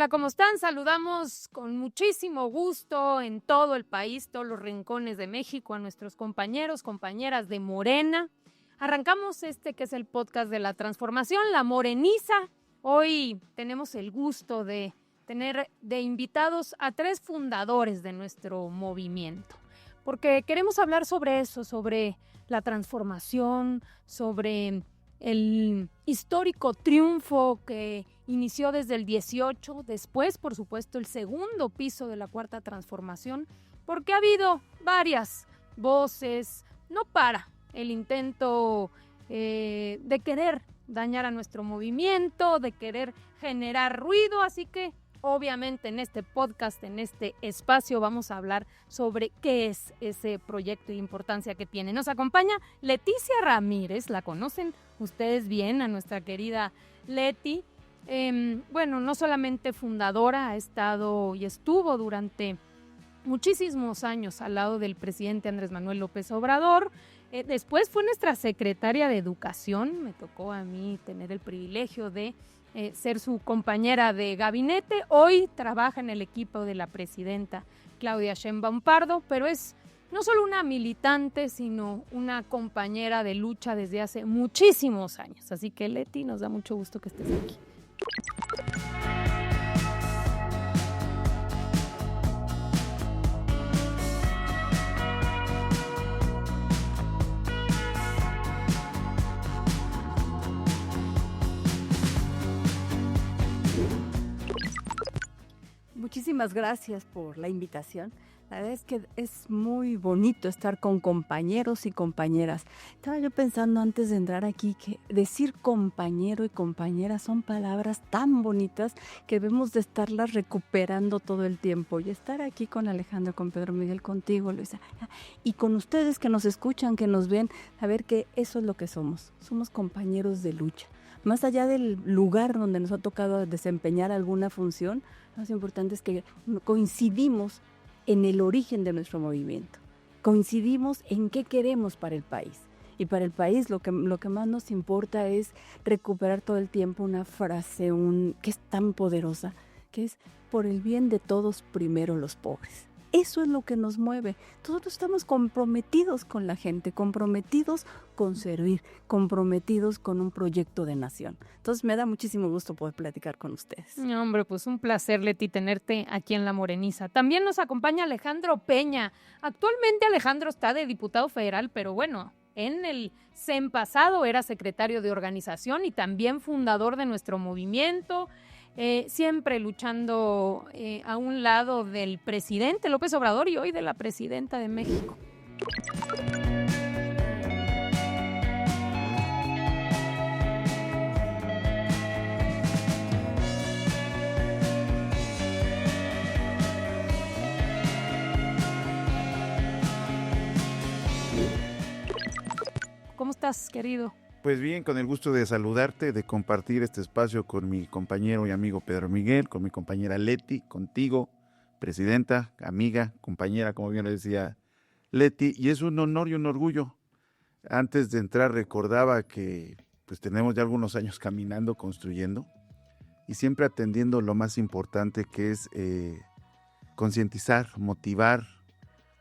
¿cómo están? Saludamos con muchísimo gusto en todo el país, todos los rincones de México, a nuestros compañeros, compañeras de Morena. Arrancamos que es el podcast de la transformación, La Moreniza. Hoy tenemos el gusto de tener de invitados a 3 fundadores de nuestro movimiento, porque queremos hablar sobre eso, sobre la transformación, sobre el histórico triunfo que inició desde el 18, después, por supuesto, el segundo piso de la Cuarta Transformación, porque ha habido varias voces, no para el intento de querer dañar a nuestro movimiento, de querer generar ruido, así que obviamente en este podcast, en este espacio, vamos a hablar sobre qué es ese proyecto y la importancia que tiene. Nos acompaña Leticia Ramírez, la conocen ustedes bien, a nuestra querida Leti. No solamente fundadora, ha estado y estuvo durante muchísimos años al lado del presidente Andrés Manuel López Obrador. Después fue nuestra secretaria de Educación. Me tocó a mí tener el privilegio de ser su compañera de gabinete. Hoy trabaja en el equipo de la presidenta Claudia Sheinbaum Pardo, pero es no solo una militante, sino una compañera de lucha desde hace muchísimos años. Así que, Leti, nos da mucho gusto que estés aquí. Muchísimas gracias por la invitación. La verdad es que es muy bonito estar con compañeros y compañeras. Estaba yo pensando antes de entrar aquí que decir compañero y compañera son palabras tan bonitas que debemos de estarlas recuperando todo el tiempo. Y estar aquí con Alejandro, con Pedro Miguel, contigo, Luisa, y con ustedes que nos escuchan, que nos ven, saber que eso es lo que somos. Somos compañeros de lucha. Más allá del lugar donde nos ha tocado desempeñar alguna función, lo más importante es que coincidimos en el origen de nuestro movimiento. Coincidimos en qué queremos para el país. Y para el país lo que más nos importa es recuperar todo el tiempo una frase que es tan poderosa, que es por el bien de todos, primero los pobres. Eso es lo que nos mueve. Nosotros estamos comprometidos con la gente, comprometidos con servir, comprometidos con un proyecto de nación. Entonces me da muchísimo gusto poder platicar con ustedes. Hombre, pues un placer, Leti, tenerte aquí en La Moreniza. También nos acompaña Alejandro Peña. Actualmente Alejandro está de diputado federal, pero bueno, en el CEN pasado era secretario de organización y también fundador de nuestro movimiento. Siempre luchando a un lado del presidente López Obrador y hoy de la presidenta de México. ¿Cómo estás, querido? Pues bien, con el gusto de saludarte, de compartir este espacio con mi compañero y amigo Pedro Miguel, con mi compañera Leti, contigo, presidenta, amiga, compañera, como bien lo decía Leti, y es un honor y un orgullo. Antes de entrar recordaba que pues tenemos ya algunos años caminando, construyendo, y siempre atendiendo lo más importante que es concientizar, motivar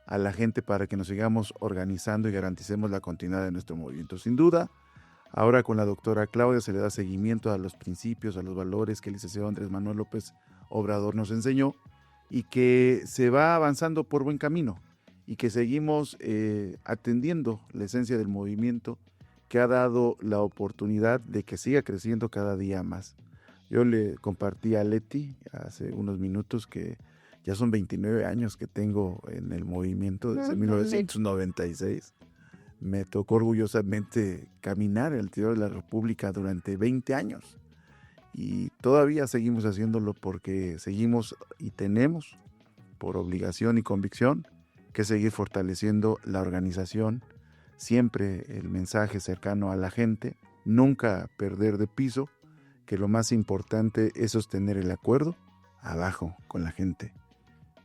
a la gente para que nos sigamos organizando y garanticemos la continuidad de nuestro movimiento. Sin duda, ahora con la doctora Claudia se le da seguimiento a los principios, a los valores que el licenciado Andrés Manuel López Obrador nos enseñó y que se va avanzando por buen camino y que seguimos atendiendo la esencia del movimiento que ha dado la oportunidad de que siga creciendo cada día más. Yo le compartí a Leti hace unos minutos que ya son 29 años que tengo en el movimiento desde 1996. Me tocó orgullosamente caminar en el interior de la República durante 20 años y todavía seguimos haciéndolo porque seguimos y tenemos por obligación y convicción que seguir fortaleciendo la organización, siempre el mensaje cercano a la gente, nunca perder de piso, que lo más importante es sostener el acuerdo abajo con la gente,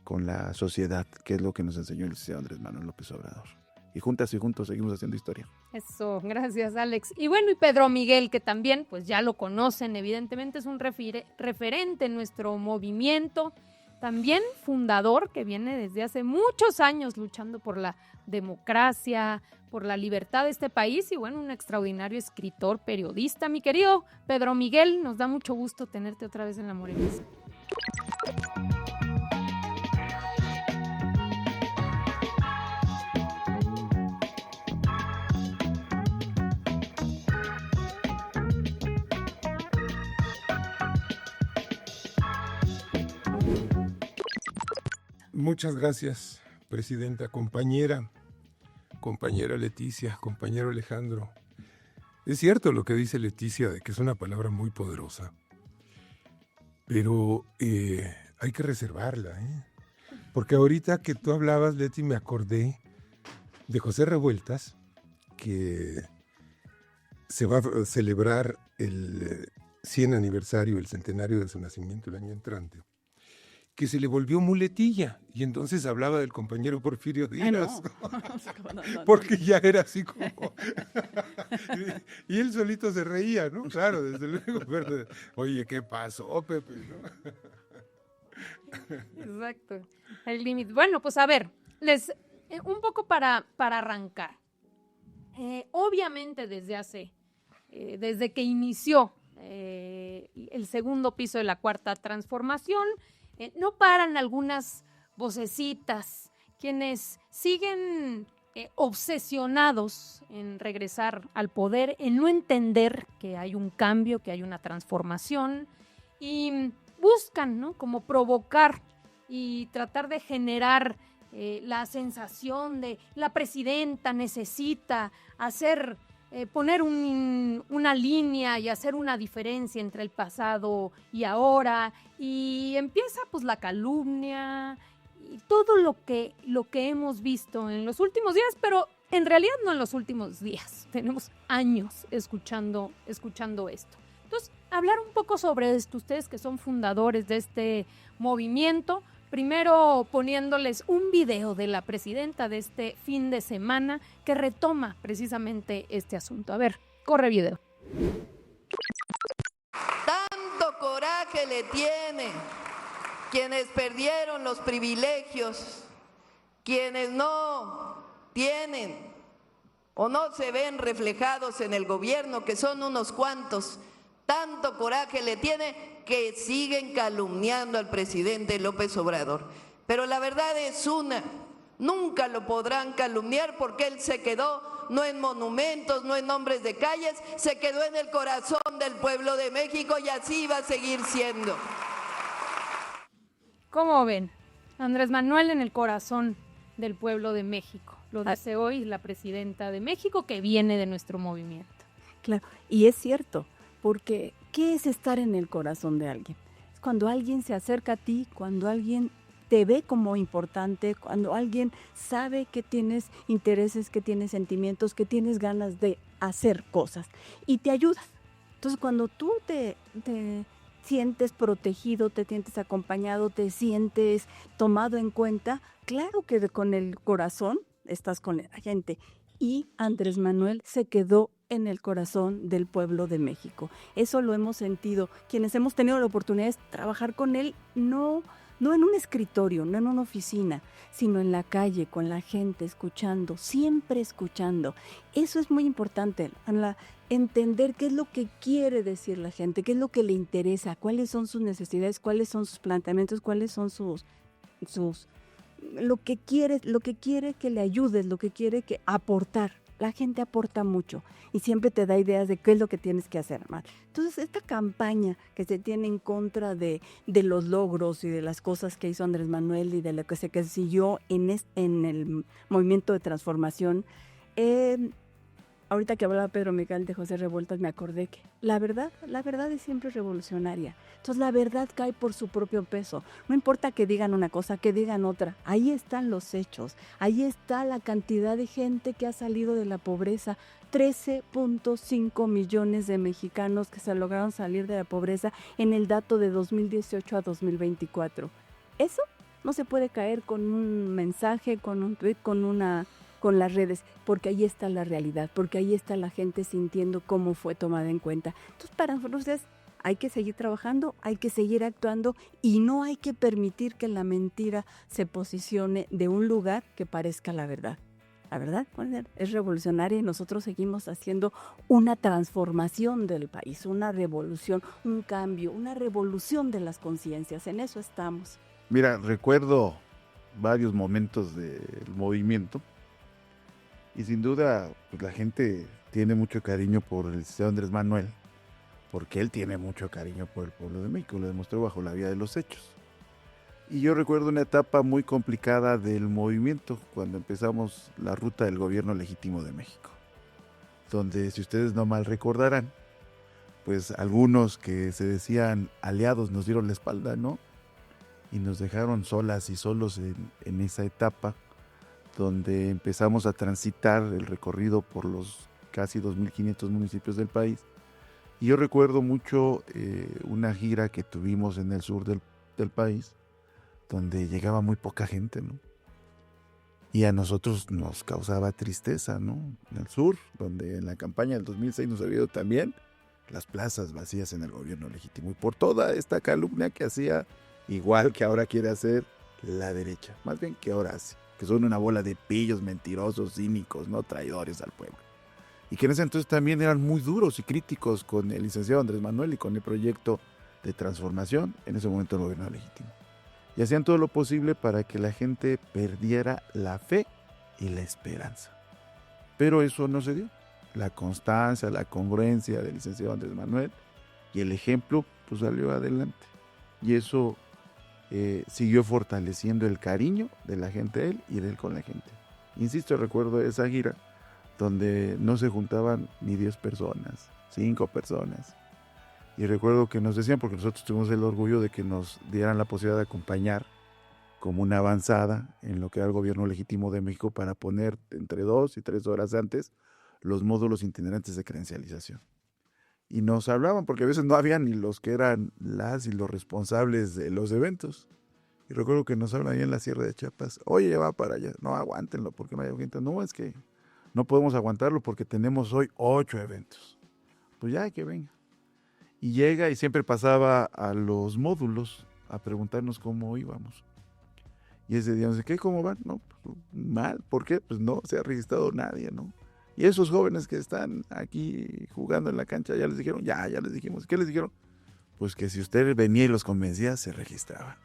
con la sociedad, que es lo que nos enseñó el licenciado Andrés Manuel López Obrador. Y juntas y juntos seguimos haciendo historia. Eso, gracias Alex. Y bueno, y Pedro Miguel, que también pues ya lo conocen, evidentemente es un referente en nuestro movimiento, también fundador que viene desde hace muchos años luchando por la democracia, por la libertad de este país y bueno, un extraordinario escritor, periodista. Mi querido Pedro Miguel, nos da mucho gusto tenerte otra vez en La Morenista. Muchas gracias, presidenta, compañera Leticia, compañero Alejandro. Es cierto lo que dice Leticia, de que es una palabra muy poderosa, pero hay que reservarla, porque ahorita que tú hablabas, Leti, me acordé de José Revueltas, que se va a celebrar el 100 aniversario, el centenario de su nacimiento el año entrante, que se le volvió muletilla, y entonces hablaba del compañero Porfirio Díaz, No. porque ya era así como... y él solito se reía, ¿no? Claro, desde luego. Pero, oye, ¿qué pasó, Pepe? ¿No? Exacto, el límite. Bueno, pues a ver, un poco para arrancar. Obviamente desde que inició el segundo piso de la Cuarta Transformación, no paran algunas vocecitas, quienes siguen obsesionados en regresar al poder, en no entender que hay un cambio, que hay una transformación, y buscan, ¿no?, como provocar y tratar de generar la sensación de la presidenta necesita poner una línea y hacer una diferencia entre el pasado y ahora, y empieza pues la calumnia y todo lo que hemos visto en los últimos días, pero en realidad no en los últimos días, tenemos años escuchando esto. Entonces, hablar un poco sobre esto, ustedes que son fundadores de este movimiento, primero poniéndoles un video de la presidenta de este fin de semana que retoma precisamente este asunto. A ver, corre video. Tanto coraje le tiene quienes perdieron los privilegios, quienes no tienen o no se ven reflejados en el gobierno, que son unos cuantos. Tanto coraje le tiene que siguen calumniando al presidente López Obrador. Pero la verdad es nunca lo podrán calumniar porque él se quedó no en monumentos, no en nombres de calles, se quedó en el corazón del pueblo de México y así va a seguir siendo. ¿Cómo ven? Andrés Manuel en el corazón del pueblo de México. Lo dice hoy la presidenta de México que viene de nuestro movimiento. Claro, y es cierto, porque ¿qué es estar en el corazón de alguien? Es cuando alguien se acerca a ti, cuando alguien te ve como importante, cuando alguien sabe que tienes intereses, que tienes sentimientos, que tienes ganas de hacer cosas y te ayudas. Entonces, cuando tú te sientes protegido, te sientes acompañado, te sientes tomado en cuenta, claro que con el corazón estás con la gente. Y Andrés Manuel se quedó en el corazón del pueblo de México. Eso lo hemos sentido. Quienes hemos tenido la oportunidad de trabajar con él, no en un escritorio, no en una oficina, sino en la calle, con la gente, escuchando, siempre escuchando. Eso es muy importante, entender qué es lo que quiere decir la gente, qué es lo que le interesa, cuáles son sus necesidades, cuáles son sus planteamientos, cuáles son lo que quiere que le ayudes, lo que quiere que aportar. La gente aporta mucho y siempre te da ideas de qué es lo que tienes que hacer más. Entonces, esta campaña que se tiene en contra de los logros y de las cosas que hizo Andrés Manuel y de lo que se consiguió en el movimiento de transformación, ahorita que hablaba Pedro Miguel de José Revueltas, me acordé que la verdad es siempre revolucionaria. Entonces la verdad cae por su propio peso. No importa que digan una cosa, que digan otra. Ahí están los hechos. Ahí está la cantidad de gente que ha salido de la pobreza. 13.5 millones de mexicanos que se lograron salir de la pobreza en el dato de 2018 a 2024. Eso no se puede caer con un mensaje, con un tweet, con con las redes, porque ahí está la realidad, porque ahí está la gente sintiendo cómo fue tomada en cuenta. Entonces, para nosotros hay que seguir trabajando, hay que seguir actuando y no hay que permitir que la mentira se posicione de un lugar que parezca la verdad. La verdad es revolucionaria y nosotros seguimos haciendo una transformación del país, una revolución, un cambio, una revolución de las conciencias. En eso estamos. Mira, recuerdo varios momentos del movimiento y sin duda pues, la gente tiene mucho cariño por el licenciado Andrés Manuel, porque él tiene mucho cariño por el pueblo de México, lo demostró bajo la vía de los hechos. Y yo recuerdo una etapa muy complicada del movimiento, cuando empezamos la ruta del gobierno legítimo de México, donde, si ustedes no mal recordarán, pues algunos que se decían aliados nos dieron la espalda, ¿no? Y nos dejaron solas y solos en esa etapa, donde empezamos a transitar el recorrido por los casi 2.500 municipios del país. Y yo recuerdo mucho una gira que tuvimos en el sur del país, donde llegaba muy poca gente, ¿no? Y a nosotros nos causaba tristeza, ¿no? En el sur, donde en la campaña del 2006 nos había ido también, las plazas vacías en el gobierno legítimo. Y por toda esta calumnia que hacía, igual que ahora quiere hacer la derecha, más bien que ahora hace, que son una bola de pillos mentirosos, cínicos, no traidores al pueblo. Y que en ese entonces también eran muy duros y críticos con el licenciado Andrés Manuel y con el proyecto de transformación, en ese momento del gobierno legítimo. Y hacían todo lo posible para que la gente perdiera la fe y la esperanza. Pero eso no se dio. La constancia, la congruencia del licenciado Andrés Manuel y el ejemplo, pues salió adelante. Y eso siguió fortaleciendo el cariño de la gente a él y de él con la gente. Insisto, recuerdo esa gira donde no se juntaban ni 10 personas, 5 personas. Y recuerdo que nos decían, porque nosotros tuvimos el orgullo de que nos dieran la posibilidad de acompañar como una avanzada en lo que era el gobierno legítimo de México para poner entre 2 y 3 horas antes los módulos itinerantes de credencialización. Y nos hablaban, porque a veces no había ni los que eran las y los responsables de los eventos. Y recuerdo que nos hablan ahí en la Sierra de Chiapas, oye, ya va para allá, no, aguántenlo, porque no hay gente. No, es que no podemos aguantarlo porque tenemos hoy 8 eventos. Pues ya, que venga. Y llega y siempre pasaba a los módulos a preguntarnos cómo íbamos. Y ese día nos dice, ¿qué? ¿Cómo van? No, pues, mal. ¿Por qué? Pues no se ha registrado nadie, ¿no? Y esos jóvenes que están aquí jugando en la cancha, ya les dijeron, ya les dijimos. ¿Qué les dijeron? Pues que si usted venía y los convencía, se registraban.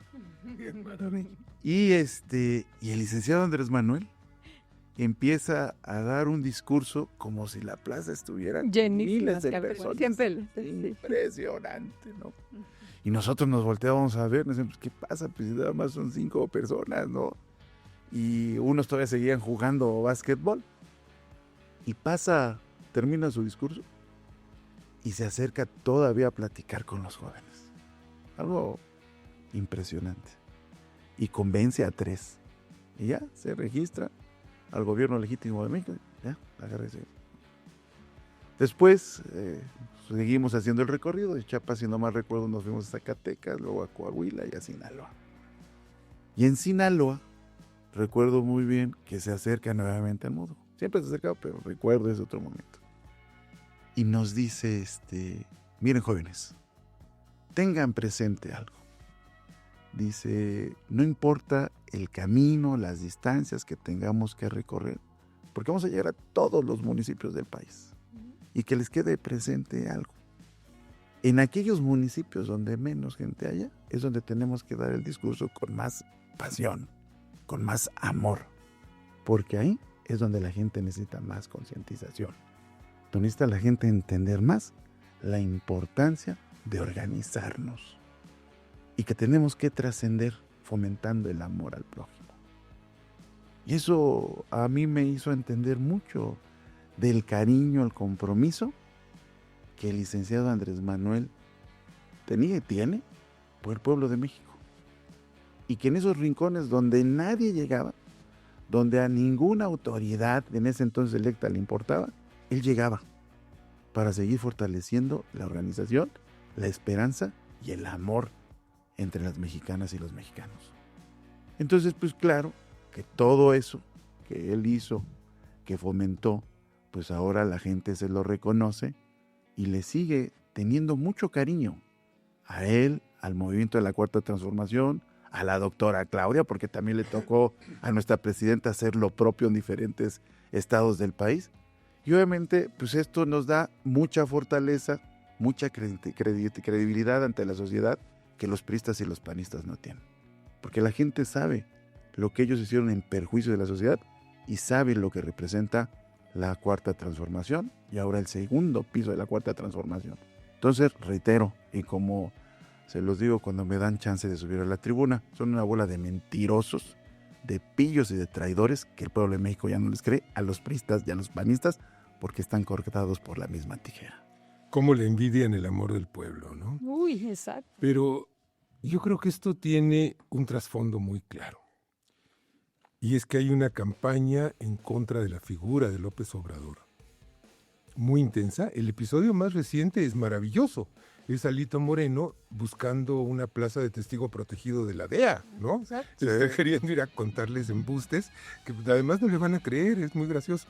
Y el licenciado Andrés Manuel empieza a dar un discurso como si la plaza estuviera miles de personas. Impresionante, ¿no? Y nosotros nos volteábamos a ver, nos decíamos, ¿qué pasa? Pues nada más son 5 personas, ¿no? Y unos todavía seguían jugando básquetbol. Y termina su discurso y se acerca todavía a platicar con los jóvenes. Algo impresionante. Y convence a 3. Y ya, se registra al gobierno legítimo de México. Ya, agárrese. Después seguimos haciendo el recorrido. De Chiapas, si no mal recuerdo, nos fuimos a Zacatecas, luego a Coahuila y a Sinaloa. Y en Sinaloa, recuerdo muy bien que se acerca nuevamente al módulo. Siempre se acercaba, pero recuerdo ese otro momento. Y nos dice, miren jóvenes, tengan presente algo. Dice, no importa el camino, las distancias que tengamos que recorrer, porque vamos a llegar a todos los municipios del país. Y que les quede presente algo. En aquellos municipios donde menos gente haya, es donde tenemos que dar el discurso con más pasión, con más amor. Porque ahí es donde la gente necesita más concientización. Donde necesita la gente entender más la importancia de organizarnos. Y que tenemos que trascender fomentando el amor al prójimo. Y eso a mí me hizo entender mucho del cariño, el compromiso que el licenciado Andrés Manuel tenía y tiene por el pueblo de México. Y que en esos rincones donde nadie llegaba, donde a ninguna autoridad en ese entonces electa le importaba, él llegaba para seguir fortaleciendo la organización, la esperanza y el amor entre las mexicanas y los mexicanos. Entonces, pues claro, que todo eso que él hizo que fomentó, pues ahora la gente se lo reconoce y le sigue teniendo mucho cariño a él, al movimiento de la Cuarta Transformación, a la doctora Claudia, porque también le tocó a nuestra presidenta hacer lo propio en diferentes estados del país. Y obviamente, pues esto nos da mucha fortaleza, mucha credibilidad ante la sociedad que los priistas y los panistas no tienen. Porque la gente sabe lo que ellos hicieron en perjuicio de la sociedad y sabe lo que representa la Cuarta Transformación y ahora el segundo piso de la Cuarta Transformación. Entonces, reitero, y como se los digo cuando me dan chance de subir a la tribuna, son una bola de mentirosos, de pillos y de traidores que el pueblo de México ya no les cree a los priistas y a los panistas porque están cortados por la misma tijera. Cómo le envidian el amor del pueblo, ¿no? Uy, exacto. Pero yo creo que esto tiene un trasfondo muy claro. Y es que hay una campaña en contra de la figura de López Obrador. Muy intensa. El episodio más reciente es maravilloso. Es Alito Moreno buscando una plaza de testigo protegido de la DEA, ¿no? Exacto. Queriendo ir a contarles embustes, que además no le van a creer, es muy gracioso.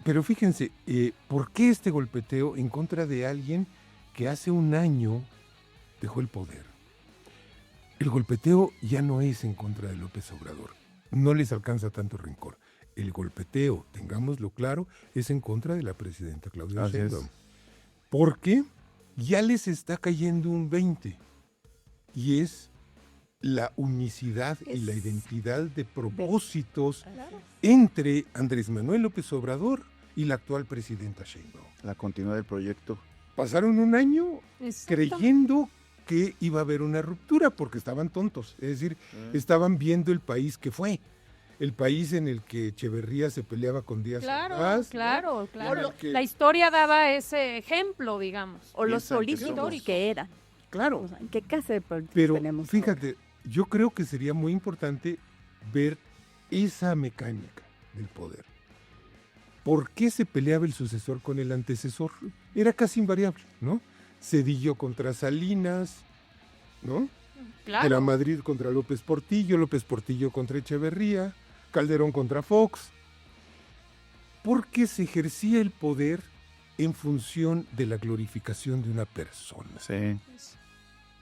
Pero fíjense, ¿por qué este golpeteo en contra de alguien que hace un año dejó el poder? El golpeteo ya no es en contra de López Obrador. No les alcanza tanto rencor. El golpeteo, tengámoslo claro, es en contra de la presidenta Claudia Sheinbaum. Porque ya les está cayendo un 20. Y es la unicidad y la identidad de propósitos entre Andrés Manuel López Obrador y la actual presidenta Sheinbaum. La continuidad del proyecto. Pasaron un año Exacto. creyendo que iba a haber una ruptura porque estaban tontos. Es decir, estaban viendo el país que fue. El país en el que Echeverría se peleaba con Díaz Ordaz, Claro. En el que- La historia daba ese ejemplo, digamos. O los Piensan que solícitos somos- que eran. Claro, O sea, ¿en qué clase de políticos pero tenemos fíjate, yo creo que sería muy importante ver esa mecánica del poder. ¿Por qué se peleaba el sucesor con el antecesor? Era casi invariable, ¿no? Cedillo contra Salinas, ¿no? Claro. Era Madrid contra López Portillo contra Echeverría, Calderón contra Fox. Porque se ejercía el poder en función de la glorificación de una persona, Sí.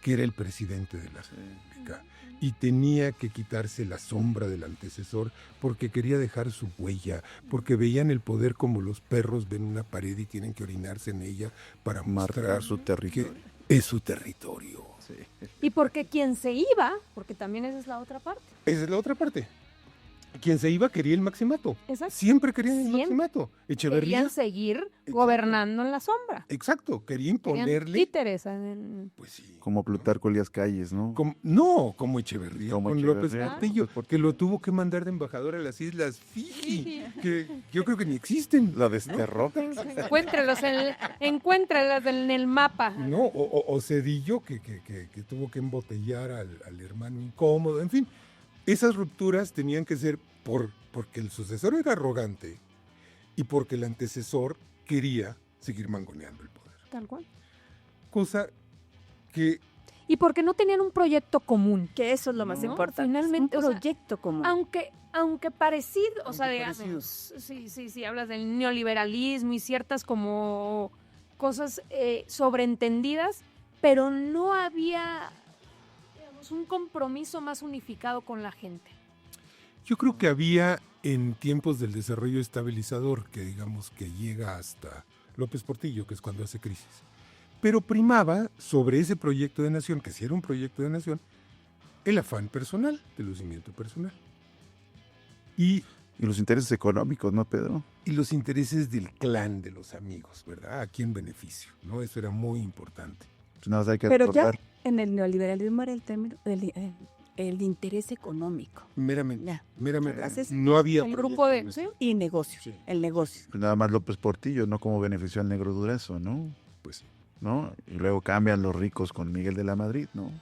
que era el presidente de la República. Y tenía que quitarse la sombra del antecesor porque quería dejar su huella, porque veían el poder como los perros ven una pared y tienen que orinarse en ella para Marcar mostrar su territorio. que es su territorio. Sí. Y porque quien se iba, porque también esa es la otra parte. Esa es la otra parte. Quien se iba quería el maximato. Exacto. Siempre querían el Siempre. maximato. Echeverría, Querían seguir gobernando en la sombra. exacto, quería Querían imponerle. títeres. Pues sí. Como Plutarco Elías Calles, ¿no? Como Echeverría, Como con Echeverría. López Portillo, porque lo tuvo que mandar de embajador a las Islas Fiji, que yo creo que ni existen. Lo desterró. Encuéntralas en el mapa. No, o Cedillo, que tuvo que embotellar al hermano incómodo, en fin. Esas rupturas tenían que ser porque el sucesor era arrogante y porque el antecesor quería seguir mangoneando el poder. Tal cual. Cosa que Y porque no tenían un proyecto común. Que eso es lo más No, importante. finalmente, un o sea, proyecto común. Aunque parecido, o sea, Aunque digamos, parecido. sí, hablas del neoliberalismo y ciertas como cosas sobreentendidas, pero no había, digamos, un compromiso más unificado con la gente. yo creo que había en tiempos del desarrollo estabilizador, que digamos que llega hasta López Portillo, que es cuando hace crisis, pero primaba sobre ese proyecto de nación, que si era un proyecto de nación, el afán personal, el lucimiento personal. Y los intereses económicos, ¿no, Pedro? los intereses del clan de los amigos, ¿verdad? ¿A quién beneficio? ¿No? Eso era muy importante. Pues nada más hay que Pero ya recordar. en el neoliberalismo era el término el interés económico Meramente. Ya. Meramente. Entonces, No había El grupo de... ¿sí? y negocio, Sí. el negocio. Pues nada más López Portillo, ¿no? Como benefició al negro Durazo, ¿no? Pues sí. ¿No? Y luego cambian los ricos con Miguel de la Madrid, ¿no?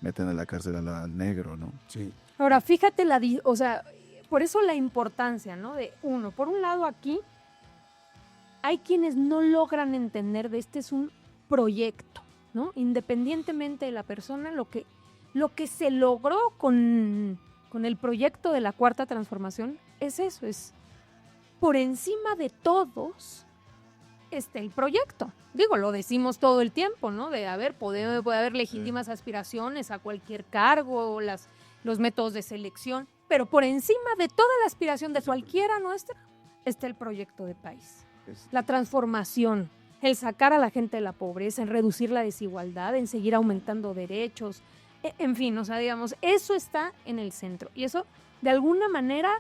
Meten a la cárcel al negro, ¿no? Sí. Ahora, fíjate o sea, por eso la importancia, ¿no? De uno, por un lado aquí, hay quienes no logran entender de este es un proyecto, ¿no? Independientemente de la persona, lo que se logró con el proyecto de la Cuarta Transformación es eso, es por encima de todos esté el proyecto. Digo, lo decimos todo el tiempo, ¿no? Puede haber legítimas aspiraciones a cualquier cargo, los métodos de selección, pero por encima de toda la aspiración de cualquiera nuestra está el proyecto de país. La transformación, el sacar a la gente de la pobreza, en reducir la desigualdad, en seguir aumentando derechos, en fin, o sea, digamos, eso está en el centro. Y eso, de alguna manera,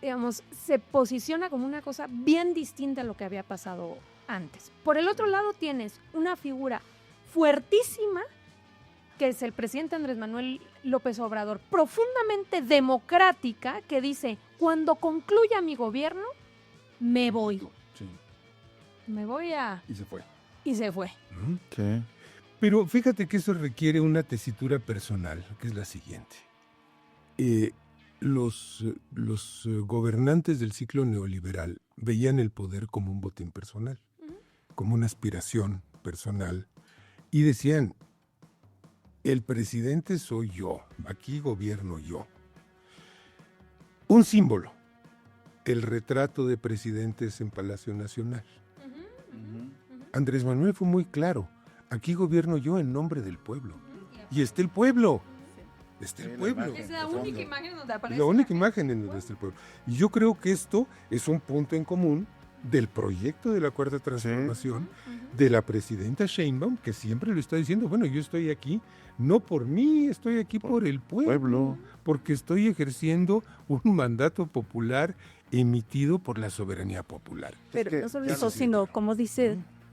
digamos, se posiciona como una cosa bien distinta a lo que había pasado antes. Por el otro lado tienes una figura fuertísima, que es el presidente Andrés Manuel López Obrador, profundamente democrática, que dice, cuando concluya mi gobierno, me voy. Sí. Me voy a... Y se fue. Y se fue. Sí. Pero fíjate que eso requiere una tesitura personal, que es la siguiente. Los gobernantes del ciclo neoliberal veían el poder como un botín personal, como una aspiración personal, y decían, el presidente soy yo, aquí gobierno yo. Un símbolo, el retrato de presidentes en Palacio Nacional. Andrés Manuel fue muy claro, aquí gobierno yo en nombre del pueblo. Y está el pueblo. Está el pueblo. Es la única imagen donde aparece. La única imagen en donde está el pueblo. Y yo creo que esto es un punto en común del proyecto de la Cuarta Transformación, de la presidenta Sheinbaum, que siempre lo está diciendo, bueno, yo estoy aquí, no por mí, estoy aquí por el pueblo, porque estoy ejerciendo un mandato popular emitido por la soberanía popular. Pero no solo eso, sino como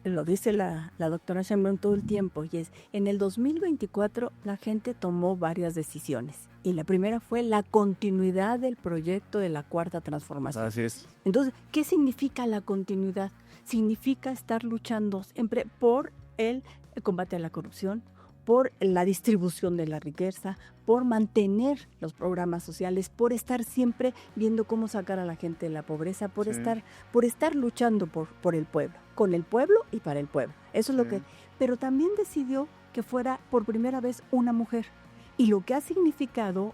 lo dice la doctora Sheinbaum todo el tiempo, y es, en el 2024 la gente tomó varias decisiones, y la primera fue la continuidad del proyecto de la Cuarta Transformación. Así es. Entonces, ¿qué significa la continuidad? Significa estar luchando siempre por el combate a la corrupción, por la distribución de la riqueza, por mantener los programas sociales, por estar siempre viendo cómo sacar a la gente de la pobreza, por estar luchando por el pueblo, con el pueblo y para el pueblo. Eso es lo que. Pero también decidió que fuera por primera vez una mujer. Y lo que ha significado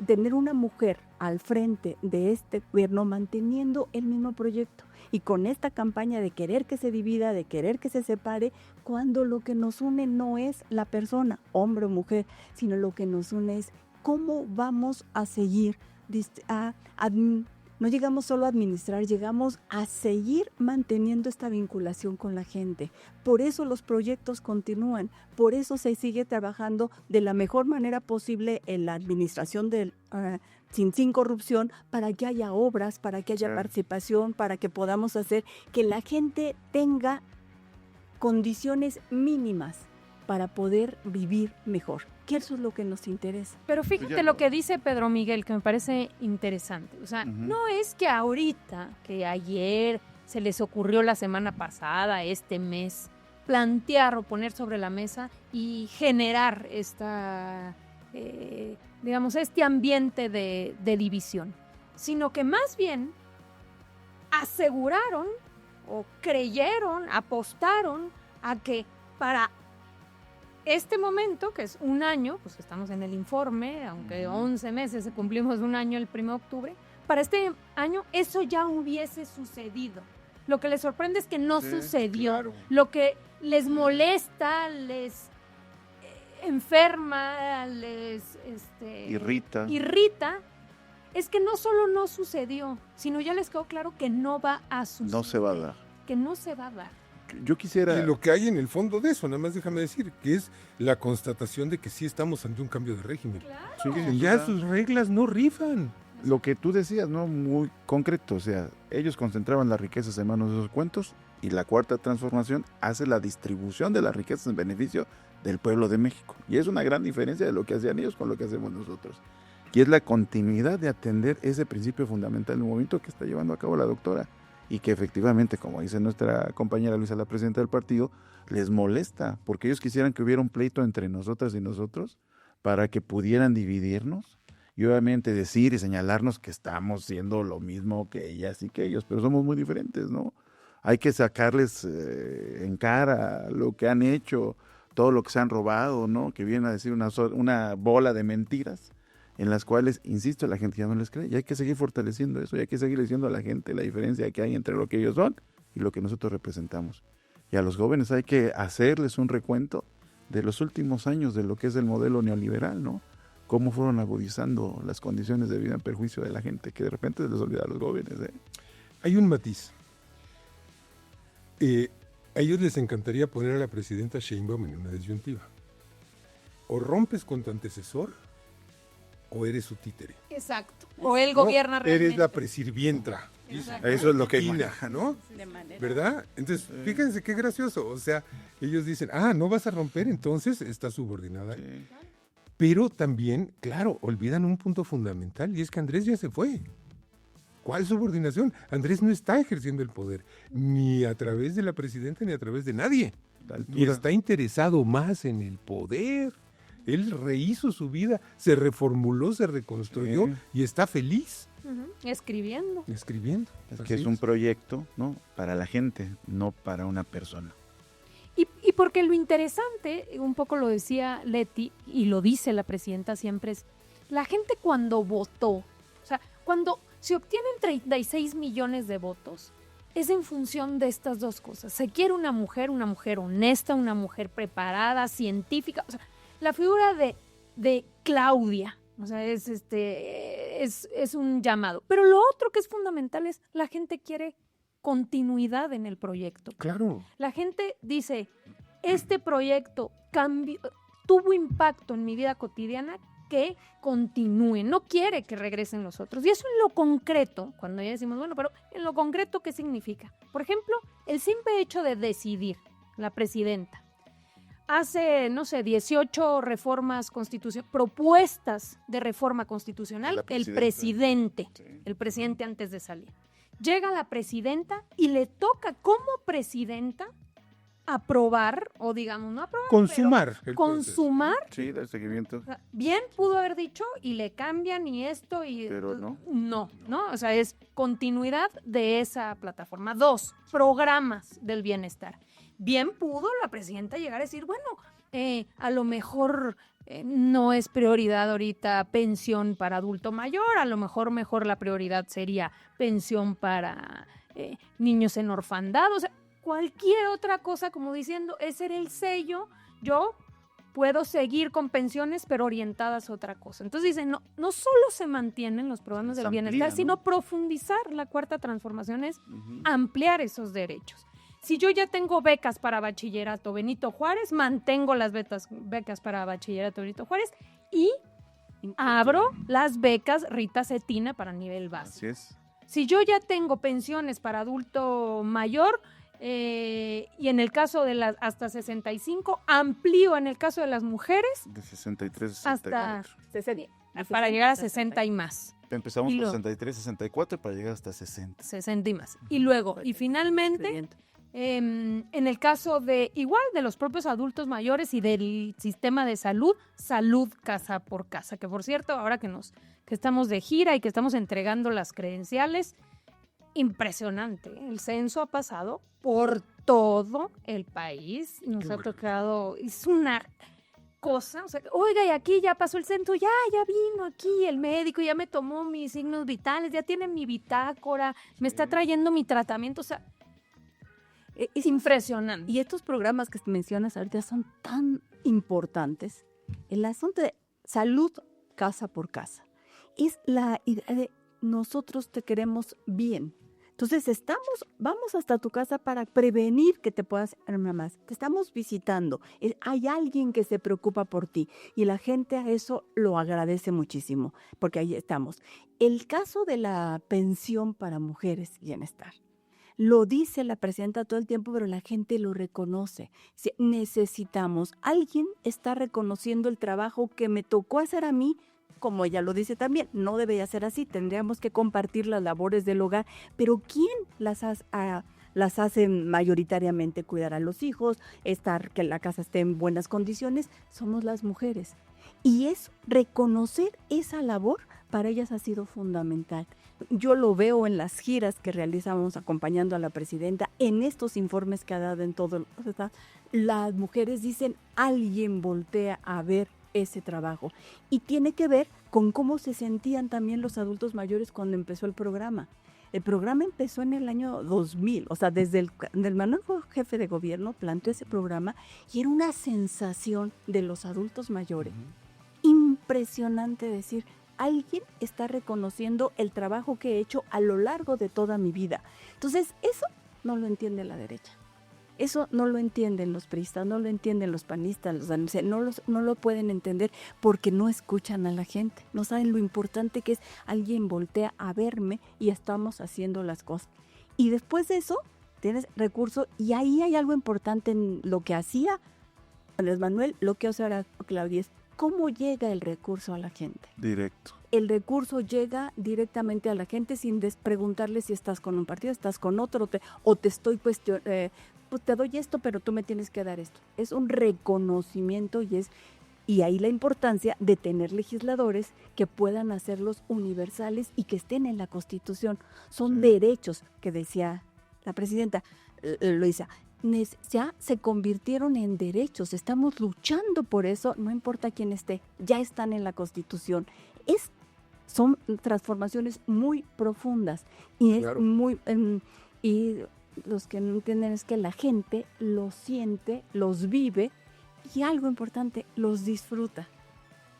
tener una mujer al frente de este gobierno manteniendo el mismo proyecto. Y con esta campaña de querer que se divida, de querer que se separe, cuando lo que nos une no es la persona, hombre o mujer, sino lo que nos une es cómo vamos a seguir, no llegamos solo a administrar, llegamos a seguir manteniendo esta vinculación con la gente. Por eso los proyectos continúan, por eso se sigue trabajando de la mejor manera posible en la administración sin corrupción, para que haya obras, para que haya participación, para que podamos hacer que la gente tenga condiciones mínimas para poder vivir mejor. Que eso es lo que nos interesa. Pero fíjate lo que dice Pedro Miguel, que me parece interesante. O sea, no es que ahorita, que ayer, se les ocurrió la semana pasada, este mes, plantear o poner sobre la mesa y generar este ambiente de división, sino que más bien aseguraron o creyeron, apostaron a que para este momento, que es un año, pues estamos en el informe, aunque 11 meses cumplimos un año el 1 de octubre, para este año eso ya hubiese sucedido. Lo que les sorprende es que no sucedió. Claro. Lo que les molesta, les enferma, les irrita, es que no solo no sucedió, sino ya les quedó claro que no va a suceder. No se va a dar. Que no se va a dar. Yo quisiera... Y lo que hay en el fondo de eso, nada más déjame decir, que es la constatación de que sí estamos ante un cambio de régimen. Claro. Sí, ya sus reglas no rifan. Lo que tú decías, ¿no? Muy concreto, o sea, ellos concentraban las riquezas en manos de esos cuentos y la Cuarta Transformación hace la distribución de las riquezas en beneficio del pueblo de México. Y es una gran diferencia de lo que hacían ellos con lo que hacemos nosotros. Y es la continuidad de atender ese principio fundamental del movimiento que está llevando a cabo la doctora. Y que efectivamente, como dice nuestra compañera Luisa, la presidenta del partido, les molesta, porque ellos quisieran que hubiera un pleito entre nosotras y nosotros para que pudieran dividirnos y obviamente decir y señalarnos que estamos siendo lo mismo que ellas y que ellos, pero somos muy diferentes, ¿no? Hay que sacarles en cara lo que han hecho, todo lo que se han robado, ¿no? Que vienen a decir una bola de mentiras. en las cuales, insisto, la gente ya no les cree, y hay que seguir fortaleciendo eso, y hay que seguir diciendo a la gente la diferencia que hay entre lo que ellos son y lo que nosotros representamos. Y a los jóvenes hay que hacerles un recuento de los últimos años de lo que es el modelo neoliberal, ¿no? Cómo fueron agudizando las condiciones de vida en perjuicio de la gente, que de repente se les olvida a los jóvenes, ¿eh? Hay un matiz. A ellos les encantaría poner a la presidenta Sheinbaum en una disyuntiva. O rompes con tu antecesor, o eres su títere. Exacto. O él gobierna realmente. Eres la presirvientra. Exacto. Eso es lo que Maneja, ¿no? De manera. ¿Verdad? Entonces, fíjense qué gracioso. O sea, ellos dicen, no vas a romper, entonces está subordinada. Sí. Pero también, claro, olvidan un punto fundamental, y es que Andrés ya se fue. ¿Cuál subordinación? Andrés no está ejerciendo el poder, ni a través de la presidenta, ni a través de nadie. La altura. Y está interesado más en el poder. Él rehizo su vida, se reformuló, se reconstruyó Sí. y está feliz Ujú. Escribiendo. escribiendo. Es Así que es un proyecto, ¿no? Para la gente, no para una persona. Y porque lo interesante, un poco lo decía Leti, y lo dice la presidenta siempre, es la gente cuando votó, o sea, cuando se obtienen 36 millones de votos, es en función de estas dos cosas. Se quiere una mujer honesta, una mujer preparada, científica. O sea, la figura de Claudia, o sea, es un llamado. Pero lo otro que es fundamental es la gente quiere continuidad en el proyecto. Claro. La gente dice, este proyecto tuvo impacto en mi vida cotidiana, que continúe, no quiere que regresen los otros. Y eso en lo concreto, cuando ya decimos, bueno, pero en lo concreto, ¿qué significa? Por ejemplo, el simple hecho de decidir, la presidenta hace, 18 reformas constitucionales, propuestas de reforma constitucional, el presidente antes de salir. Llega la presidenta y le toca como presidenta aprobar, o digamos, no aprobar, Consumar. pero consumar. Sí, del seguimiento. O sea, bien pudo haber dicho y le cambian y esto y... Pero no. No, o sea, es continuidad de esa plataforma. 2, programas del bienestar. Bien pudo la presidenta llegar a decir, bueno, a lo mejor no es prioridad ahorita pensión para adulto mayor, a lo mejor la prioridad sería pensión para niños en orfandad, o sea, cualquier otra cosa, como diciendo, ese era el sello, yo puedo seguir con pensiones, pero orientadas a otra cosa. Entonces dicen, no solo se mantienen los programas Se del amplía, bienestar, ¿no? sino profundizar. La cuarta transformación es Ujú. ampliar esos derechos. Si yo ya tengo becas para bachillerato Benito Juárez, mantengo las becas para bachillerato Benito Juárez y abro las becas Rita Cetina para nivel básico. Así es. Si yo ya tengo pensiones para adulto mayor, y en el caso de las hasta 65, amplío en el caso de las mujeres De 63 a hasta 64. para llegar a 60 y más. Empezamos Y por luego- 63, 64 para llegar hasta 60. 60 y más. Y luego, y finalmente, en el caso de igual de los propios adultos mayores y del sistema de salud casa por casa, que por cierto, ahora que estamos de gira y que estamos entregando las credenciales, impresionante, ¿eh? El censo ha pasado por todo el país, nos Qué ha bueno. tocado, es una cosa, o sea, oiga, y aquí ya pasó el censo, ya vino aquí el médico, ya me tomó mis signos vitales, ya tiene mi bitácora, me está trayendo mi tratamiento, o sea, es impresionante. Y estos programas que mencionas ahorita son tan importantes. El asunto de salud casa por casa es la idea de nosotros te queremos bien. Entonces vamos hasta tu casa para prevenir que te puedas enfermar más. Te estamos visitando. Hay alguien que se preocupa por ti y la gente a eso lo agradece muchísimo porque ahí estamos. El caso de la pensión para mujeres, bienestar. Lo dice la presidenta todo el tiempo, pero la gente lo reconoce. Necesitamos, alguien está reconociendo el trabajo que me tocó hacer a mí, como ella lo dice también, no debería ser así, tendríamos que compartir las labores del hogar, pero ¿quién las hace mayoritariamente? Cuidar a los hijos, que la casa esté en buenas condiciones, somos las mujeres. Y es reconocer esa labor, para ellas ha sido fundamental. Yo lo veo en las giras que realizamos acompañando a la presidenta, en estos informes que ha dado en todo, las mujeres dicen, alguien voltea a ver ese trabajo. Y tiene que ver con cómo se sentían también los adultos mayores cuando empezó el programa. El programa empezó en el año 2000, o sea, desde el Manuel fue jefe de gobierno, planteó ese programa y era una sensación de los adultos mayores. Impresionante decir, alguien está reconociendo el trabajo que he hecho a lo largo de toda mi vida. Entonces, eso no lo entiende la derecha. Eso no lo entienden los priistas, no lo entienden los panistas, no lo pueden entender porque no escuchan a la gente. No saben lo importante que es alguien voltea a verme y estamos haciendo las cosas. Y después de eso, tienes recursos y ahí hay algo importante en lo que hacía Andrés Manuel, lo que hace ahora Claudia es cómo llega el recurso a la gente. Directo. El recurso llega directamente a la gente sin preguntarle si estás con un partido, estás con otro, o te estoy pues te doy esto, pero tú me tienes que dar esto. Es un reconocimiento y ahí la importancia de tener legisladores que puedan hacerlos universales y que estén en la Constitución. Son derechos, que decía la presidenta Luisa, ya se convirtieron en derechos, estamos luchando por eso, no importa quién esté, ya están en la Constitución. Son transformaciones muy profundas y es muy y los que no entienden es que la gente los siente, los vive y algo importante, los disfruta.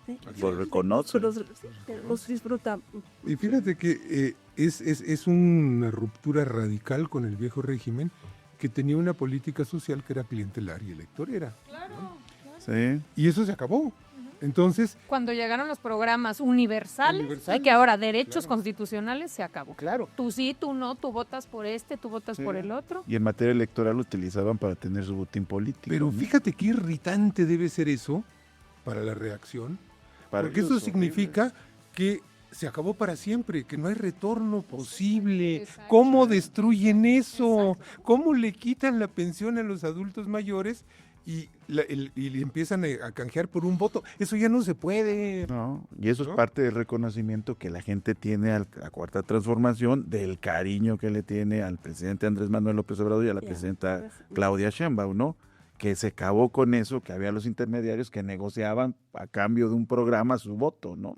¿Sí? Lo reconoce. Los disfruta. Y fíjate que es una ruptura radical con el viejo régimen que tenía una política social que era clientelar y electorera. Claro, claro. Sí. Y eso se acabó. Entonces, Cuando llegaron los programas universales y que ahora derechos constitucionales, se acabó. claro, Tú sí, tú no, tú votas por este, tú votas Sí. por el otro. Y en materia electoral lo utilizaban para tener su botín político. pero ¿no? fíjate qué irritante debe ser eso para la reacción, Para porque ellos eso es significa que se acabó para siempre, que no hay retorno posible. Exacto. ¿Cómo destruyen eso? ¿Cómo le quitan la pensión a los adultos mayores y le empiezan a canjear por un voto? Eso ya no se puede. No, y eso ¿No? es parte del reconocimiento que la gente tiene a la Cuarta Transformación, del cariño que le tiene al presidente Andrés Manuel López Obrador y a la presidenta Claudia Sheinbaum, ¿no? Que se acabó con eso, que había los intermediarios que negociaban a cambio de un programa su voto, ¿no?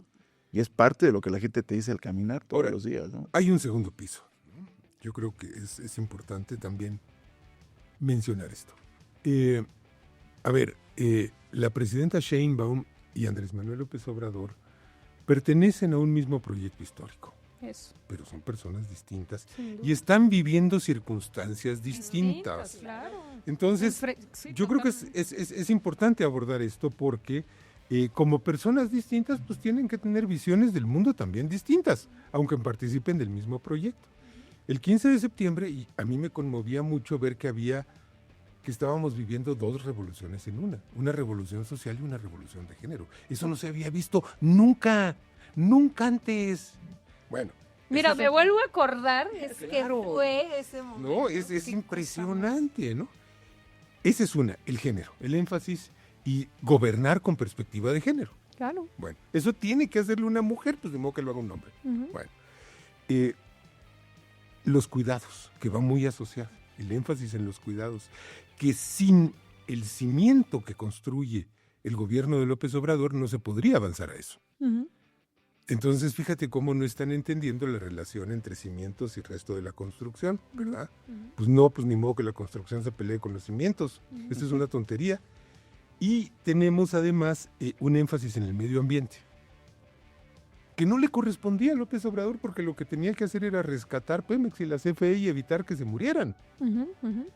Y es parte de lo que la gente te dice al caminar todos Ahora, los días, ¿no? Hay un segundo piso, ¿no? Yo creo que es importante también mencionar esto. La presidenta Sheinbaum y Andrés Manuel López Obrador pertenecen a un mismo proyecto histórico, Eso. pero son personas distintas Sin duda. y están viviendo circunstancias distintas. Claro. Entonces, Sí, yo creo que totalmente. es importante abordar esto porque como personas distintas, pues tienen que tener visiones del mundo también distintas, aunque participen del mismo proyecto. El 15 de septiembre, y a mí me conmovía mucho ver que estábamos viviendo dos revoluciones en una revolución social y una revolución de género. Eso no se había visto nunca antes. Bueno. Mira, eso me vuelvo a acordar, es que Claro. fue ese momento. No, es Qué cosa impresionante, ¿no? Esa es el género, el énfasis y gobernar con perspectiva de género. más. Claro. Bueno, eso tiene que hacerle una mujer, pues de modo que lo haga un hombre. Ujú. Bueno, los cuidados, que va muy asociado, el énfasis en los cuidados, que sin el cimiento que construye el gobierno de López Obrador no se podría avanzar a eso. Ujú. Entonces, fíjate cómo no están entendiendo la relación entre cimientos y resto de la construcción, ¿verdad? Pues no, pues ni modo que la construcción se pelee con los cimientos. Esa es una tontería. Y tenemos además un énfasis en el medio ambiente, que no le correspondía a López Obrador porque lo que tenía que hacer era rescatar Pemex y la CFE y evitar que se murieran. Ujú, ujú.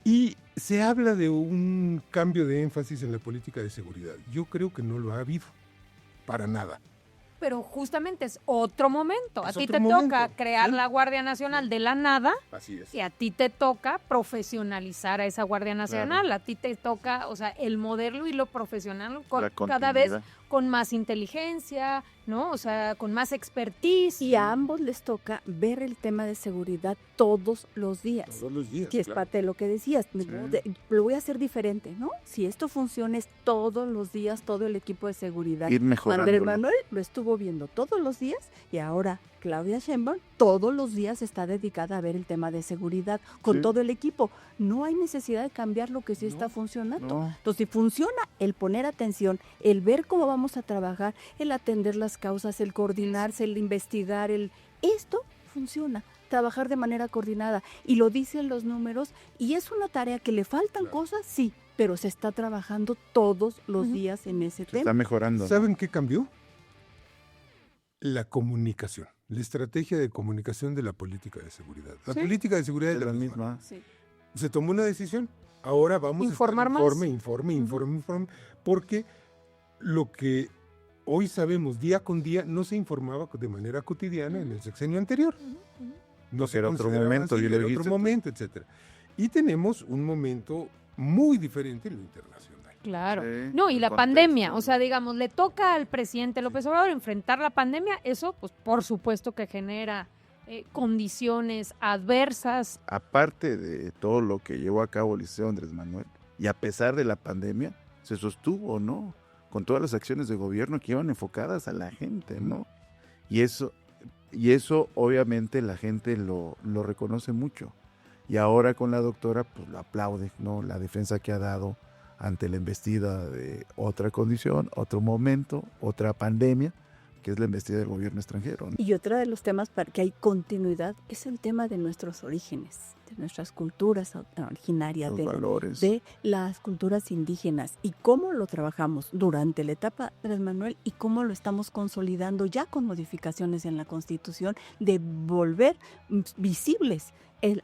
Y se habla de un cambio de énfasis en la política de seguridad. Yo creo que no lo ha habido, para nada. Pero justamente es otro momento. A Es ti otro te momento, toca crear ¿sí? la Guardia Nacional de la nada Así es. y a ti te toca profesionalizar a esa Guardia Nacional. A ti te toca, o sea, el moverlo y lo profesional La cada vez continuidad. con más inteligencia, ¿no? O sea, con más expertise. Y a ambos les toca ver el tema de seguridad todos los días. Todos los días. Que es claro. parte de lo que decías, lo voy a hacer diferente, ¿no? Si esto funciona es todos los días, todo el equipo de seguridad. Ir mejorando. Andrés Manuel lo estuvo viendo todos los días y ahora Claudia Sheinbaum todos los días está dedicada a ver el tema de seguridad con Sí. todo el equipo. No hay necesidad de cambiar lo que sí está funcionando. No. Entonces, si funciona el poner atención, el ver cómo vamos a trabajar, el atender las causas, el coordinarse, el investigar, esto funciona. Trabajar de manera coordinada. Y lo dicen los números. Y es una tarea que le faltan cosas, sí, pero se está trabajando todos los días en ese Se tema. está mejorando. ¿no? ¿Saben qué cambió? La comunicación, la estrategia de comunicación de la política de seguridad. La Sí. política de seguridad Es es la misma. Sí. Se tomó una decisión. Ahora vamos Informar a más. estar informe, porque lo que hoy sabemos día con día no se informaba de manera cotidiana en el sexenio anterior. No se Era otro consideraba momento, así, y le era dijiste otro tú. momento, etcétera. Y tenemos un momento muy diferente en lo internacional. Claro. Sí, No, y el la contexto. pandemia, o sea, digamos, le toca al presidente López Obrador enfrentar la pandemia, eso, pues, por supuesto que genera condiciones adversas. Aparte de todo lo que llevó a cabo el licenciado Andrés Manuel, y a pesar de la pandemia, se sostuvo, ¿no? Con todas las acciones de gobierno que iban enfocadas a la gente, ¿no? Y eso obviamente la gente lo reconoce mucho. Y ahora con la doctora, pues lo aplaude, ¿no? La defensa que ha dado ante la embestida de otra condición, otro momento, otra pandemia, que es la embestida del gobierno extranjero, ¿no? Y otro de los temas para que hay continuidad es el tema de nuestros orígenes, de nuestras culturas originarias, Los de valores. las culturas indígenas y cómo lo trabajamos durante la etapa de Andrés Manuel y cómo lo estamos consolidando ya con modificaciones en la Constitución de volver visibles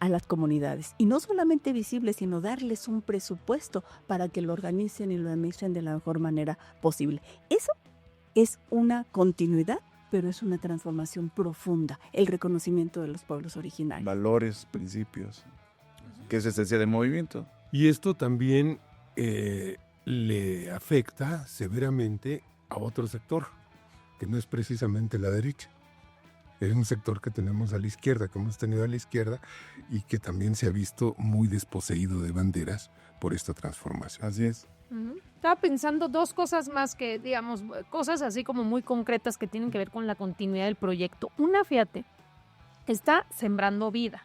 a las comunidades. Y no solamente visibles, sino darles un presupuesto para que lo organicen y lo administren de la mejor manera posible. Eso es una continuidad, pero es una transformación profunda, el reconocimiento de los pueblos originarios. Valores, principios, que es esencia del movimiento. Y esto también le afecta severamente a otro sector, que no es precisamente la derecha. Es un sector que tenemos a la izquierda, que hemos tenido a la izquierda y que también se ha visto muy desposeído de banderas por esta transformación. Así es. Estaba pensando dos cosas más que, digamos, cosas así como muy concretas que tienen que ver con la continuidad del proyecto. Una, fíjate, está Sembrando Vida.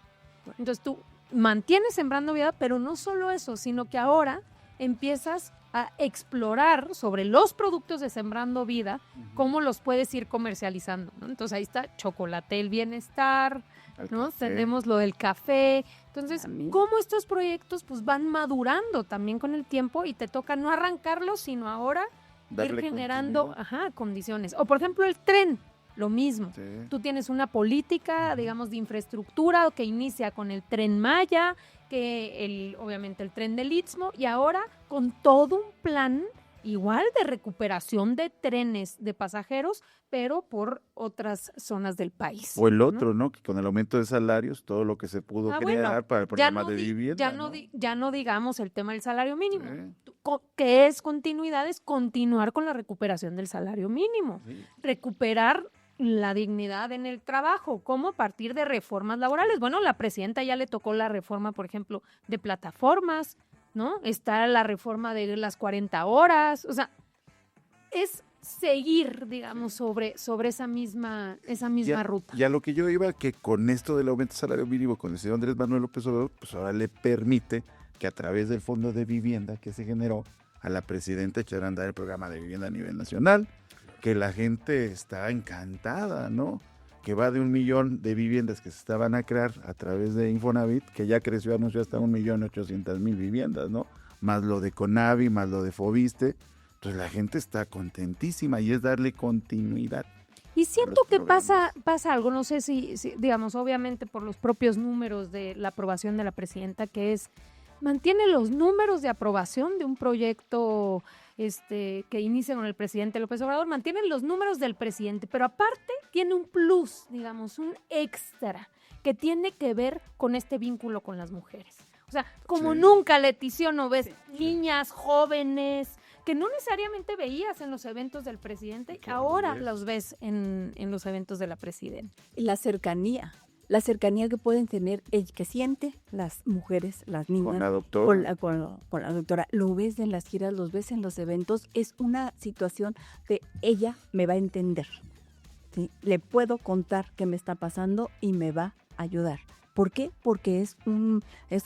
Entonces tú mantienes Sembrando Vida, pero no solo eso, sino que ahora empiezas a explorar sobre los productos de Sembrando Vida, cómo los puedes ir comercializando, ¿no? Entonces ahí está Chocolate el Bienestar, ¿no? Tenemos lo del café. Entonces, También. cómo estos proyectos pues van madurando también con el tiempo y te toca no arrancarlos, sino ahora ir generando condiciones. O por ejemplo el tren, lo mismo. Sí. Tú tienes una política, digamos, de infraestructura que inicia con el Tren Maya, que obviamente el tren del Istmo, y ahora con todo un plan igual de recuperación de trenes de pasajeros, pero por otras zonas del país. O el otro, ¿no? Que con el aumento de salarios, todo lo que se pudo crear bueno, para el programa de vivienda. Ya no digamos el tema del salario mínimo. Sí. ¿Qué es continuidad? Es continuar con la recuperación del salario mínimo. Sí. Recuperar la dignidad en el trabajo, ¿cómo? A partir de reformas laborales. Bueno, la presidenta ya le tocó la reforma, por ejemplo, de plataformas, ¿no? Está la reforma de las 40 horas, o sea, es seguir, digamos, sobre esa misma ruta. Y a lo que yo iba, que con esto del aumento del salario mínimo con el señor Andrés Manuel López Obrador, pues ahora le permite que a través del fondo de vivienda que se generó, a la presidenta echar a andar el programa de vivienda a nivel nacional, que la gente está encantada, ¿no? Que va de 1 millón de viviendas que se estaban a crear a través de Infonavit, que ya creció, anunció hasta 1.800.000 viviendas, ¿no? Más lo de Conavi, más lo de Fobiste. Entonces la gente está contentísima y es darle continuidad. Y siento los que programas. pasa algo, no sé si, digamos, obviamente por los propios números de la aprobación de la presidenta, que mantiene los números de aprobación de un proyecto que inicia con el presidente López Obrador, mantienen los números del presidente, pero aparte tiene un plus, digamos, un extra, que tiene que ver con este vínculo con las mujeres. O sea, como Sí. nunca, Leticia, no ves niñas, jóvenes, que no necesariamente veías en los eventos del presidente, Claro, ahora ves. los ves en los eventos de la presidenta. La cercanía que pueden tener, que siente las mujeres, las niñas, Con la doctora. con la doctora. Lo ves en las giras, los ves en los eventos. Es una situación de ella me va a entender. ¿sí? Le puedo contar qué me está pasando y me va a ayudar. ¿Por qué? Porque es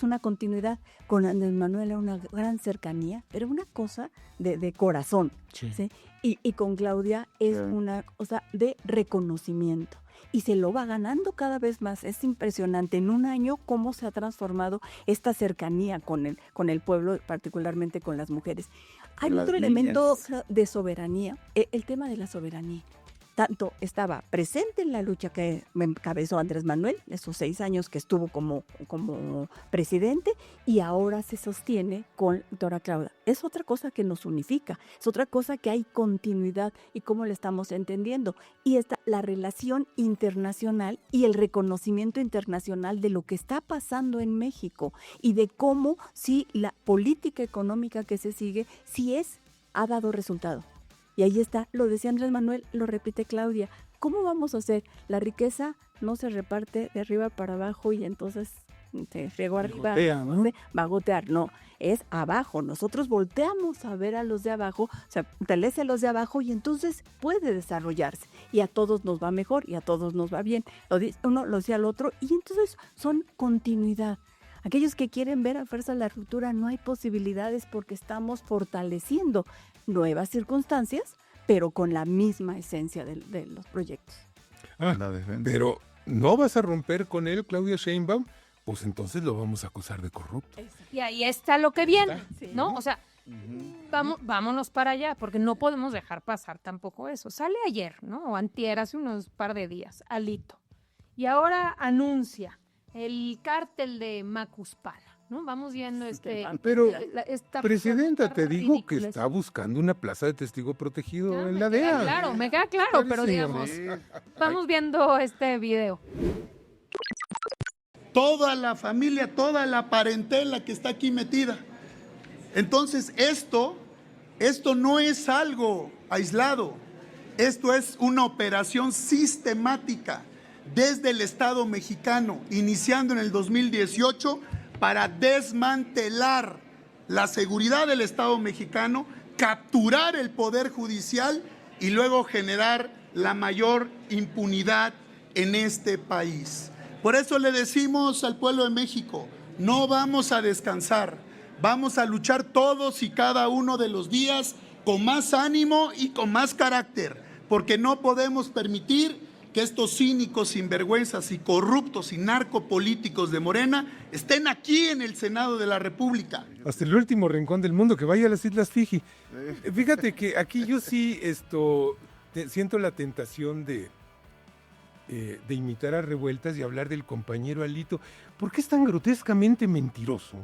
una continuidad. Con Andrés Manuel era una gran cercanía, pero una cosa de corazón. ¿Sí? Y con Claudia es una cosa de reconocimiento. Y se lo va ganando cada vez más. Es impresionante en un año cómo se ha transformado esta cercanía con el pueblo, particularmente con las mujeres. Hay otro elemento de soberanía, el tema de la soberanía. Tanto estaba presente en la lucha que encabezó Andrés Manuel, esos 6 años que estuvo como presidente, y ahora se sostiene con doctora Claudia. Es otra cosa que nos unifica, es otra cosa que hay continuidad y cómo le estamos entendiendo. Y está la relación internacional y el reconocimiento internacional de lo que está pasando en México y de cómo si la política económica que se sigue, ha dado resultado. Y ahí está, lo decía Andrés Manuel, lo repite Claudia. ¿Cómo vamos a hacer? La riqueza no se reparte de arriba para abajo y entonces se regó arriba, ¿no? Va a gotear. No, es abajo. Nosotros volteamos a ver a los de abajo, o sea, fortalece a los de abajo y entonces puede desarrollarse. Y a todos nos va mejor y a todos nos va bien. Lo dice uno, lo dice al otro y entonces son continuidad. Aquellos que quieren ver a fuerza la ruptura, no hay posibilidades porque estamos fortaleciendo nuevas circunstancias, pero con la misma esencia de los proyectos. La defensa. Pero ¿no vas a romper con él, Claudia Sheinbaum? Pues entonces lo vamos a acusar de corrupto. Y ahí está lo que viene, ¿no? O sea, vámonos para allá, porque no podemos dejar pasar tampoco eso. Sale ayer, ¿no? O antier, hace unos par de días, Alito. Y ahora anuncia el cártel de Macuspana, ¿no? Vamos viendo Pero, esta Presidenta, te digo que ridiculez. está buscando una plaza de testigo protegido Ya, en la me queda DEA. claro, me queda claro, pero digamos, vamos viendo este video. Toda la familia, toda la parentela que está aquí metida. Entonces, esto no es algo aislado. Esto es una operación sistemática desde el Estado mexicano, iniciando en el 2018, para desmantelar la seguridad del Estado mexicano, capturar el Poder Judicial y luego generar la mayor impunidad en este país. Por eso le decimos al pueblo de México, no vamos a descansar, vamos a luchar todos y cada uno de los días con más ánimo y con más carácter, porque no podemos permitir que estos cínicos, sinvergüenzas y corruptos y narcopolíticos de Morena estén aquí en el Senado de la República. Hasta el último rincón del mundo, que vaya a las Islas Fiji. Fíjate que aquí yo sí siento la tentación de imitar a Revueltas y hablar del compañero Alito, porque es tan grotescamente mentiroso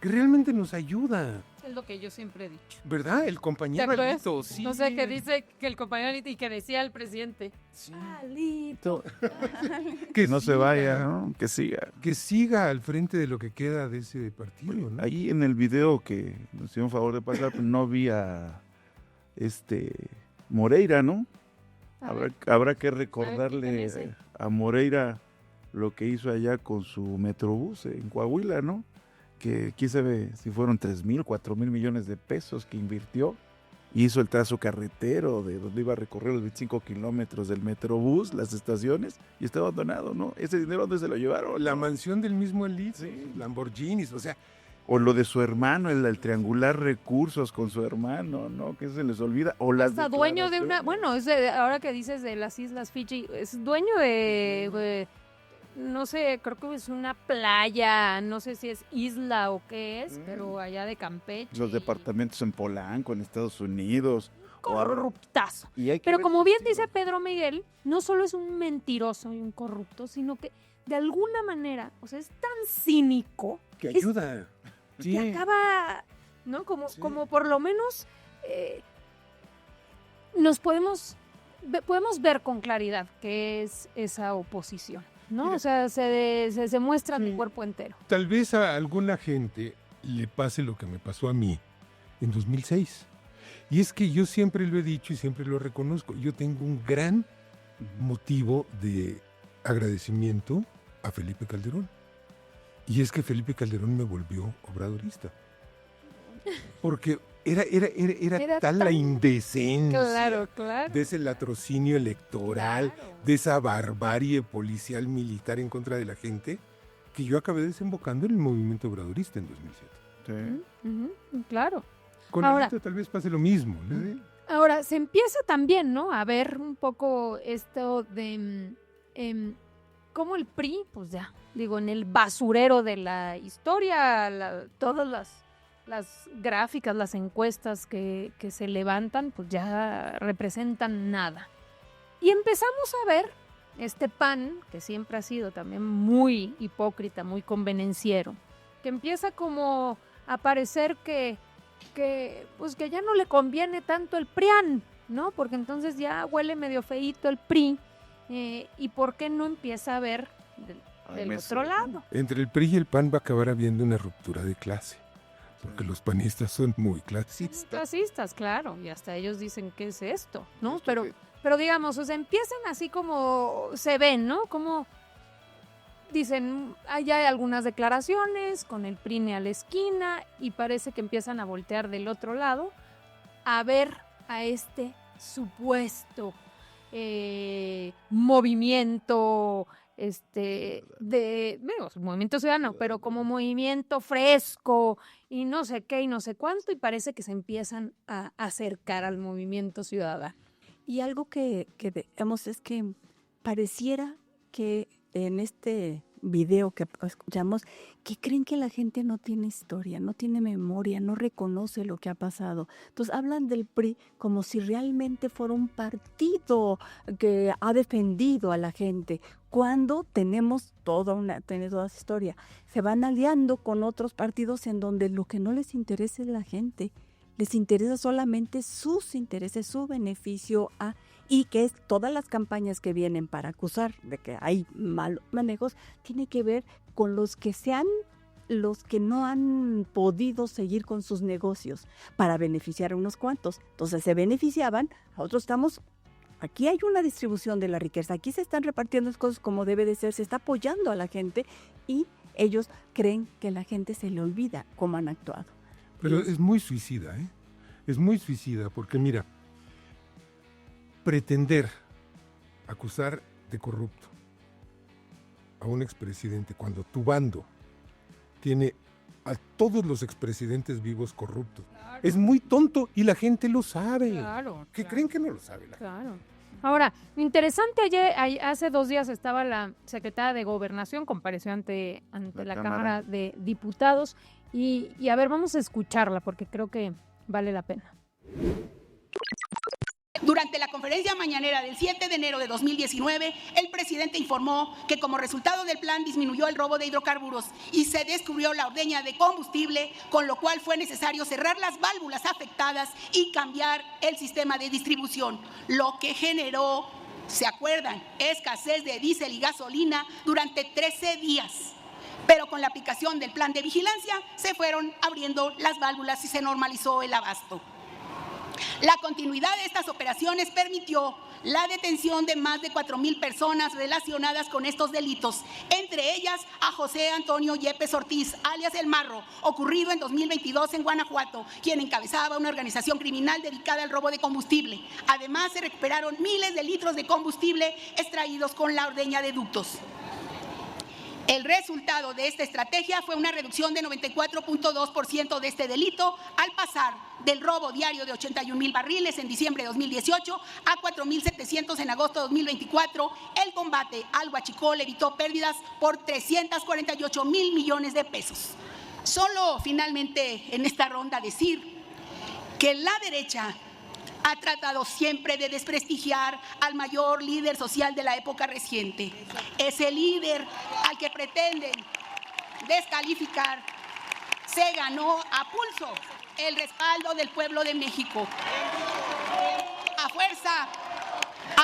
que realmente nos ayuda. Es lo que yo siempre he dicho. ¿Verdad? El compañero Alito, sí. No sé, qué dice que el compañero Alito y que decía el presidente. Sí. Alito. Que no se vaya, ¿no? Que siga. Que siga al frente de lo que queda de ese partido, ¿no? Ahí en el video que nos hicieron favor de pasar, pues, no vi a Moreira, ¿no? Habrá que recordarle a Moreira lo que hizo allá con su Metrobús en Coahuila, ¿no? Que quién sabe si fueron 3,000, 4,000 millones de pesos que invirtió. Hizo el trazo carretero de donde iba a recorrer los 25 kilómetros del Metrobús, las estaciones, y está abandonado, ¿no? ¿Ese dinero dónde se lo llevaron? La mansión del mismo Alito, Sí. Lamborghinis, o sea. O lo de su hermano, el triangular recursos con su hermano, ¿no? Que se les olvida. O las Hasta dueño de una, declaraciones. bueno, ahora que dices de las Islas Fiji, es dueño de, no sé, creo que es una playa, no sé si es isla o qué es, pero allá de Campeche. Los departamentos en Polanco, en Estados Unidos. Corruptazo. Y hay que Pero ver- como bien dice Pedro Miguel, no solo es un mentiroso y un corrupto, sino que de alguna manera, o sea, es tan cínico Que es- ayuda. Sí. que acaba, ¿no? Como por lo menos nos podemos ver con claridad qué es esa oposición, ¿no? Mira. O sea, se muestra Sí. de cuerpo entero. Tal vez a alguna gente le pase lo que me pasó a mí en 2006. Y es que yo siempre lo he dicho y siempre lo reconozco. Yo tengo un gran motivo de agradecimiento a Felipe Calderón. Y es que Felipe Calderón me volvió obradorista. Porque Era tal la indecencia Claro. de ese latrocinio electoral, Claro. de esa barbarie policial militar en contra de la gente, que yo acabé desembocando en el movimiento obradorista en 2007. Sí. Claro. Con Ahora- Alito tal vez pase lo mismo, ¿no? Ahora, se empieza también, ¿no? A ver un poco esto de cómo el PRI, pues ya, digo, en el basurero de la historia, todas las gráficas, las encuestas que se levantan, pues ya representan nada. Y empezamos a ver este PAN, que siempre ha sido también muy hipócrita, muy convenenciero, que empieza como a parecer que ya no le conviene tanto el PRIAN, ¿no? Porque entonces ya huele medio feíto el PRI, y ¿por qué no empieza a ver del otro lado? Entre el PRI y el PAN va a acabar habiendo una ruptura de clase, porque los panistas son muy clasistas. Clasistas, claro, y hasta ellos dicen, ¿qué es esto? ¿No? Esto Pero, que- pero digamos, o sea, empiezan así como se ven, ¿no? Como dicen, allá hay algunas declaraciones con el PRI a la esquina y parece que empiezan a voltear del otro lado a ver a este supuesto movimiento movimiento ciudadano, pero como movimiento fresco y no sé qué y no sé cuánto, y parece que se empiezan a acercar al movimiento ciudadano. Y algo que vemos es que pareciera que en este video que escuchamos, que creen que la gente no tiene historia, no tiene memoria, no reconoce lo que ha pasado. Entonces hablan del PRI como si realmente fuera un partido que ha defendido a la gente, cuando tenemos toda esa historia. Se van aliando con otros partidos en donde lo que no les interesa es la gente. Les interesa solamente sus intereses, su beneficio, y que es todas las campañas que vienen para acusar de que hay malos manejos, tiene que ver con los que no han podido seguir con sus negocios para beneficiar a unos cuantos. Entonces se beneficiaban, a otros aquí hay una distribución de la riqueza, aquí se están repartiendo las cosas como debe de ser, se está apoyando a la gente y ellos creen que la gente se le olvida cómo han actuado. Pero es muy suicida, ¿eh? Es muy suicida porque, mira, pretender acusar de corrupto a un expresidente cuando tu bando tiene a todos los expresidentes vivos corruptos es muy tonto y la gente lo sabe. Claro. ¿Qué creen que no lo sabe la gente? Claro. Ahora, interesante, hace 2 días estaba la secretaria de Gobernación, compareció ante la Cámara de Diputados, y a ver, vamos a escucharla porque creo que vale la pena. Durante la conferencia mañanera del 7 de enero de 2019, el presidente informó que como resultado del plan disminuyó el robo de hidrocarburos y se descubrió la ordeña de combustible, con lo cual fue necesario cerrar las válvulas afectadas y cambiar el sistema de distribución, lo que generó, ¿se acuerdan?, escasez de diésel y gasolina durante 13 días. Pero con la aplicación del plan de vigilancia se fueron abriendo las válvulas y se normalizó el abasto. La continuidad de estas operaciones permitió la detención de más de 4,000 personas relacionadas con estos delitos, entre ellas a José Antonio Yepes Ortiz, alias El Marro, ocurrido en 2022 en Guanajuato, quien encabezaba una organización criminal dedicada al robo de combustible. Además, se recuperaron miles de litros de combustible extraídos con la ordeña de ductos. El resultado de esta estrategia fue una reducción de 94.2% de este delito, al pasar del robo diario de 81,000 barriles en diciembre de 2018 a 4,700 en agosto de 2024. El combate al huachicol evitó pérdidas por 348,000 millones de pesos. Solo finalmente en esta ronda decir que la derecha ha tratado siempre de desprestigiar al mayor líder social de la época reciente. Ese líder al que pretenden descalificar se ganó a pulso el respaldo del pueblo de México. A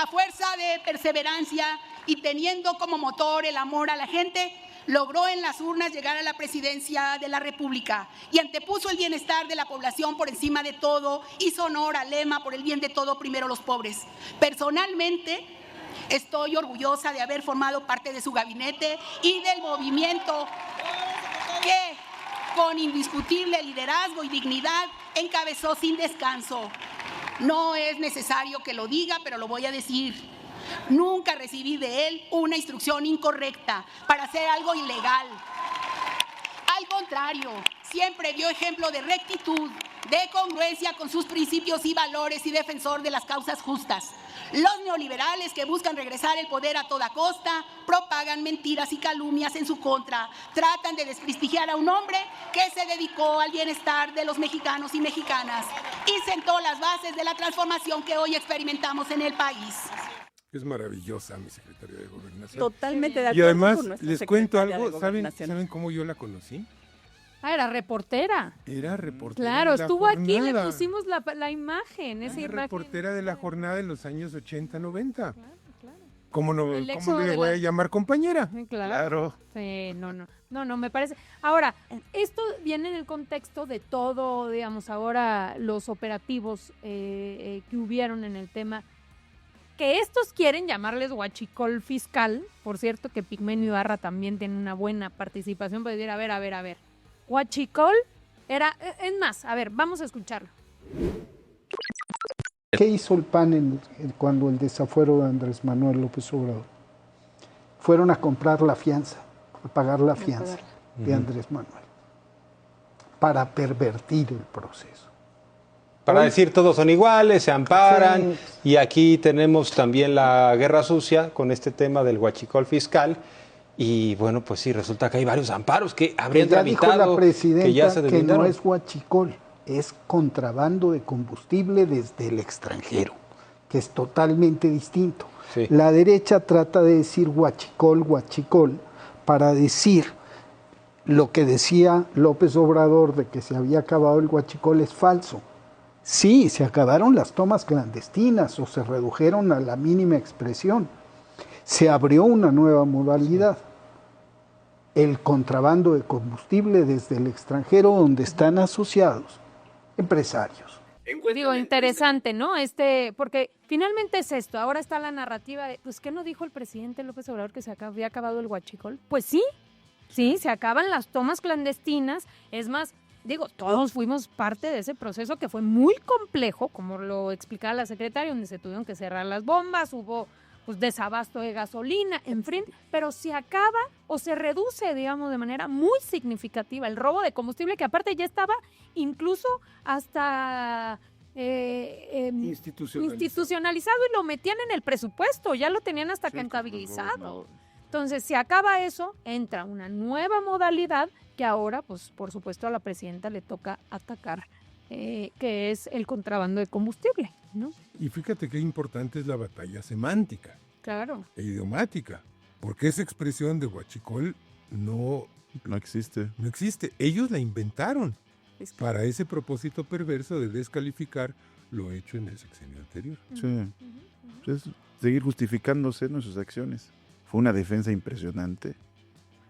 fuerza de perseverancia y teniendo como motor el amor a la gente, logró en las urnas llegar a la presidencia de la República y antepuso el bienestar de la población por encima de todo, hizo honor al lema por el bien de todo, primero los pobres. Personalmente, estoy orgullosa de haber formado parte de su gabinete y del movimiento que con indiscutible liderazgo y dignidad, encabezó sin descanso. No es necesario que lo diga, pero lo voy a decir. Nunca recibí de él una instrucción incorrecta para hacer algo ilegal. Al contrario, siempre dio ejemplo de rectitud, de congruencia con sus principios y valores y defensor de las causas justas. Los neoliberales que buscan regresar el poder a toda costa propagan mentiras y calumnias en su contra. Tratan de desprestigiar a un hombre que se dedicó al bienestar de los mexicanos y mexicanas y sentó las bases de la transformación que hoy experimentamos en el país. Es maravillosa mi secretaria de Gobernación. Totalmente de Y acuerdo además, con nuestra les cuento secretaria de algo, ¿saben Gobernación. cómo yo la conocí? Era reportera. Era reportera Claro, de la estuvo aquí, le jornada. pusimos la imagen, esa Era imagen. reportera de la jornada en los años 80, 90. Claro, claro. ¿Cómo no El cómo éxodo le de voy a la- llamar compañera? Sí, claro. Claro. Sí, no, me parece. Ahora, esto viene en el contexto de todo, digamos, ahora los operativos que hubieron en el tema, que estos quieren llamarles huachicol fiscal, por cierto que Pigmenio Ibarra también tiene una buena participación, para decir, a ver, huachicol era, es más, a ver, vamos a escucharlo. ¿Qué hizo el PAN cuando el desafuero de Andrés Manuel López Obrador? Fueron a comprar la fianza, a pagar la fianza de Andrés Manuel, para pervertir el proceso. Para decir todos son iguales, se amparan, Sí. y aquí tenemos también la guerra sucia con este tema del huachicol fiscal, y bueno, pues sí, resulta que hay varios amparos que habrían Ya dijo tramitado, la presidenta que ya se que deslindaron. no es huachicol, es contrabando de combustible desde el extranjero, que es totalmente distinto. Sí. La derecha trata de decir huachicol para decir lo que decía López Obrador de que se había acabado el huachicol es falso. Sí, se acabaron las tomas clandestinas o se redujeron a la mínima expresión. Se abrió una nueva modalidad, el contrabando de combustible desde el extranjero, donde están asociados empresarios. Digo, interesante, ¿no? Porque finalmente es esto, ahora está la narrativa de, pues, ¿qué no dijo el presidente López Obrador que había acabado el huachicol? Pues sí, se acaban las tomas clandestinas, es más, digo, todos fuimos parte de ese proceso que fue muy complejo, como lo explicaba la secretaria, donde se tuvieron que cerrar las bombas, hubo pues desabasto de gasolina, en fin, pero se acaba o se reduce, digamos, de manera muy significativa el robo de combustible, que aparte ya estaba incluso hasta institucionalizado y lo metían en el presupuesto, ya lo tenían hasta contabilizado. Entonces, se acaba eso, entra una nueva modalidad que ahora, pues, por supuesto, a la presidenta le toca atacar, que es el contrabando de combustible, ¿no? Y fíjate qué importante es la batalla semántica Claro. e idiomática, porque esa expresión de huachicol no existe. No existe. Ellos la inventaron para ese propósito perverso de descalificar lo hecho en el sexenio anterior. Sí. Es seguir justificándose en sus acciones. Fue una defensa impresionante.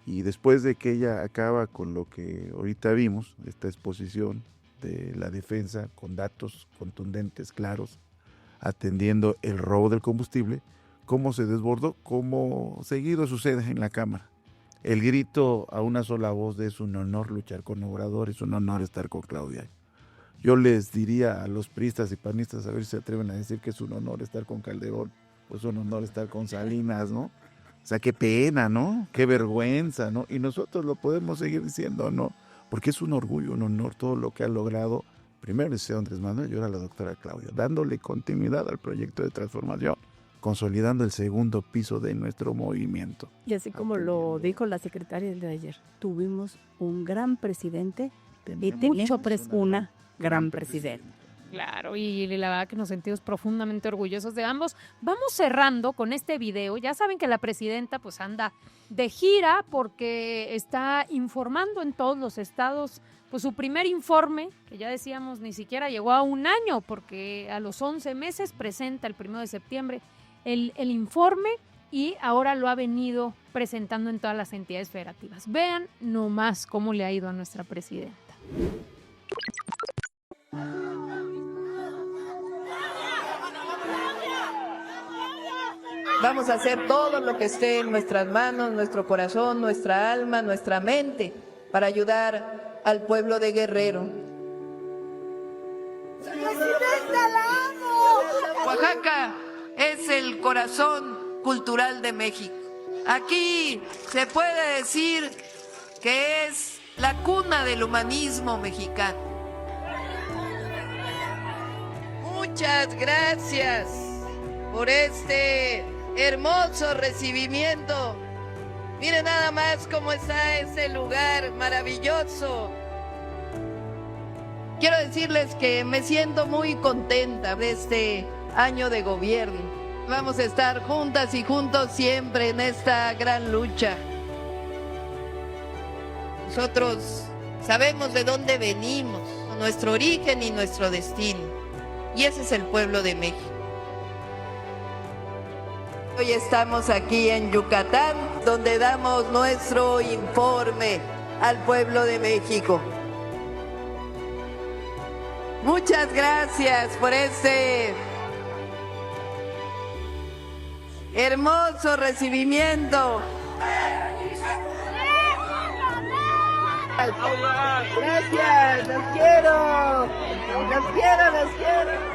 Y después de que ella acaba con lo que ahorita vimos, esta exposición de la defensa con datos contundentes, claros, atendiendo el robo del combustible, cómo se desbordó, como seguido sucede en la Cámara. El grito a una sola voz de es un honor luchar con Obrador, es un honor estar con Claudia. Yo les diría a los priistas y panistas a ver si se atreven a decir que es un honor estar con Calderón, pues es un honor estar con Salinas, ¿no? O sea, qué pena, ¿no? Qué vergüenza, ¿no? Y nosotros lo podemos seguir diciendo, ¿no? Porque es un orgullo, un honor todo lo que ha logrado, primero el señor Andrés Manuel y ahora la doctora Claudia, dándole continuidad al proyecto de transformación, consolidando el segundo piso de nuestro movimiento. Y así como lo dijo la secretaria el de ayer, tuvimos un gran presidente y tenemos una gran presidenta. Claro, y la verdad que nos sentimos profundamente orgullosos de ambos. Vamos cerrando con este video. Ya saben que la presidenta pues anda de gira porque está informando en todos los estados. Pues su primer informe, que ya decíamos ni siquiera llegó a un año, porque a los 11 meses presenta el 1 de septiembre el informe y ahora lo ha venido presentando en todas las entidades federativas. Vean nomás cómo le ha ido a nuestra presidenta. Vamos a hacer todo lo que esté en nuestras manos, nuestro corazón, nuestra alma, nuestra mente, para ayudar al pueblo de Guerrero. Oaxaca es el corazón cultural de México. Aquí se puede decir que es la cuna del humanismo mexicano. Muchas gracias por este hermoso recibimiento. Miren nada más cómo está ese lugar maravilloso. Quiero decirles que me siento muy contenta de este año de gobierno. Vamos a estar juntas y juntos siempre en esta gran lucha. Nosotros sabemos de dónde venimos, nuestro origen y nuestro destino. Y ese es el pueblo de México. Hoy estamos aquí en Yucatán, donde damos nuestro informe al pueblo de México. Muchas gracias por este hermoso recibimiento. Gracias, los quiero, los quiero, los quiero.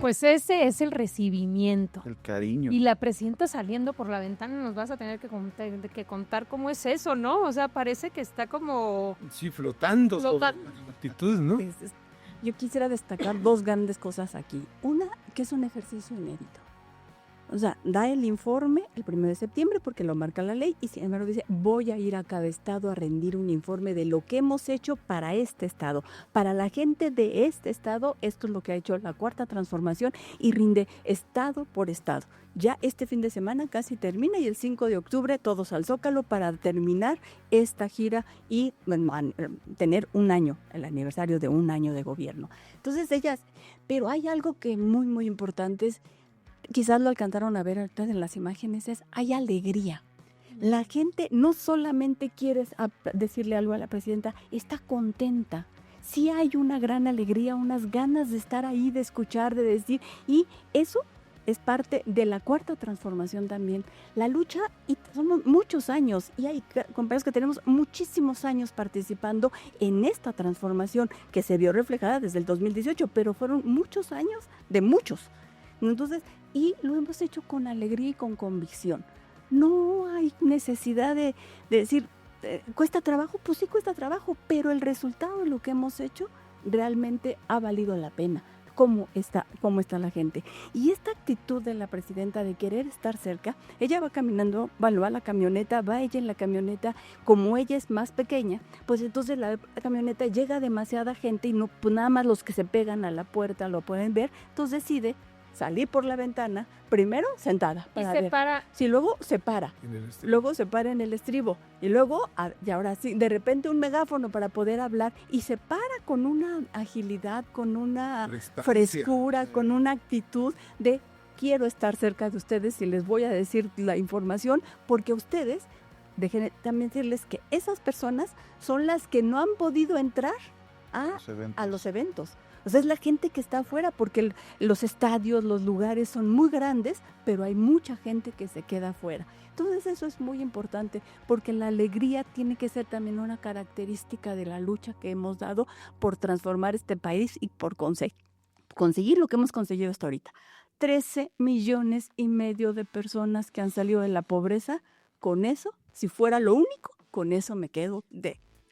Pues ese es el recibimiento. El cariño. Y la presidenta saliendo por la ventana, nos vas a tener que contar cómo es eso, ¿no? O sea, parece que está como... Sí, flotando. Flotando. Sobre la actitud, ¿no? Pues, yo quisiera destacar dos grandes cosas aquí. Una, que es un ejercicio inédito. O sea, da el informe el 1 de septiembre porque lo marca la ley y sin embargo dice, voy a ir a cada estado a rendir un informe de lo que hemos hecho para este estado. Para la gente de este estado, esto es lo que ha hecho la Cuarta Transformación y rinde estado por estado. Ya este fin de semana casi termina y el 5 de octubre todos al Zócalo para terminar esta gira y tener un año, el aniversario de un año de gobierno. Entonces pero hay algo que muy, muy importante es, quizás lo alcanzaron a ver ahorita en las imágenes, hay alegría. La gente no solamente quiere decirle algo a la presidenta, está contenta. Sí hay una gran alegría, unas ganas de estar ahí, de escuchar, de decir, y eso es parte de la Cuarta Transformación también. La lucha, y somos muchos años, y hay compañeros que tenemos muchísimos años participando en esta transformación que se vio reflejada desde el 2018, pero fueron muchos años de muchos. Entonces, y lo hemos hecho con alegría y con convicción. No hay necesidad de decir, ¿cuesta trabajo? Pues sí cuesta trabajo, pero el resultado de lo que hemos hecho realmente ha valido la pena. ¿Cómo está la gente? Y esta actitud de la presidenta de querer estar cerca, ella va caminando, va a la camioneta, va ella en la camioneta, como ella es más pequeña, pues entonces la camioneta llega demasiada gente y no, pues nada más los que se pegan a la puerta lo pueden ver, entonces decide salir por la ventana, primero sentada para ver. Sí, luego se para. Luego se para en el estribo. Y luego, y ahora sí, de repente un megáfono para poder hablar. Y se para con una agilidad, con una frescura, con una actitud de quiero estar cerca de ustedes y les voy a decir la información, porque ustedes, déjenme también decirles que esas personas son las que no han podido entrar a los eventos. O sea, es la gente que está afuera porque los estadios, los lugares son muy grandes, pero hay mucha gente que se queda afuera. Entonces eso es muy importante porque la alegría tiene que ser también una característica de la lucha que hemos dado por transformar este país y por conseguir lo que hemos conseguido hasta ahorita. 13,5 millones de personas que han salido de la pobreza. Con eso, si fuera lo único, con eso me quedo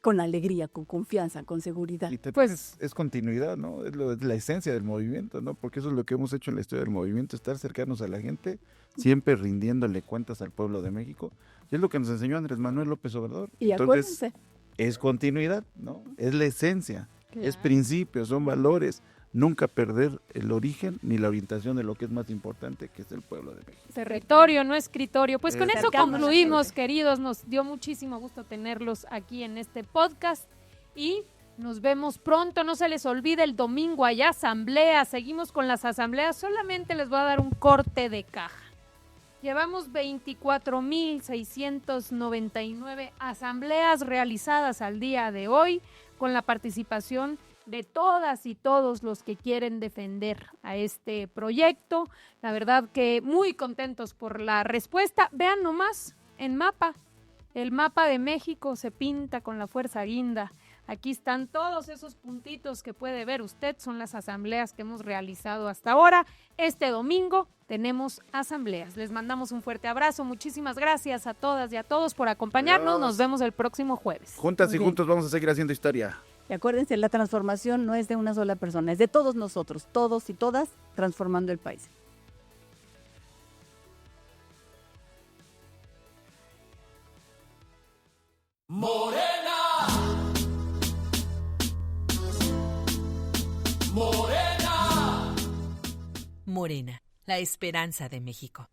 con alegría, con confianza, con seguridad. Y pues es continuidad, ¿no? Es la esencia del movimiento, ¿no? Porque eso es lo que hemos hecho en la historia del movimiento, estar cercanos a la gente, siempre rindiéndole cuentas al pueblo de México. Y es lo que nos enseñó Andrés Manuel López Obrador. Y entonces, acuérdense. Es continuidad, ¿no? Es la esencia, es principios, son valores. Nunca perder el origen ni la orientación de lo que es más importante, que es el pueblo de México. Territorio, no escritorio. Pues con eso Cercamos concluimos, queridos. Nos dio muchísimo gusto tenerlos aquí en este podcast y nos vemos pronto. No se les olvide el domingo allá asamblea. Seguimos con las asambleas. Solamente les voy a dar un corte de caja. Llevamos 24,699 asambleas realizadas al día de hoy con la participación de todas y todos los que quieren defender a este proyecto. La verdad que muy contentos por la respuesta. Vean nomás el mapa de México se pinta con la fuerza guinda. Aquí están todos esos puntitos que puede ver usted, son las asambleas que hemos realizado hasta ahora. Este domingo tenemos asambleas. Les mandamos un fuerte abrazo. Muchísimas gracias a todas y a todos por acompañarnos. Adiós. Nos vemos el próximo jueves. Juntas Muy y bien. juntos vamos a seguir haciendo historia. Y acuérdense, la transformación no es de una sola persona, es de todos nosotros, todos y todas, transformando el país. Morena, la esperanza de México.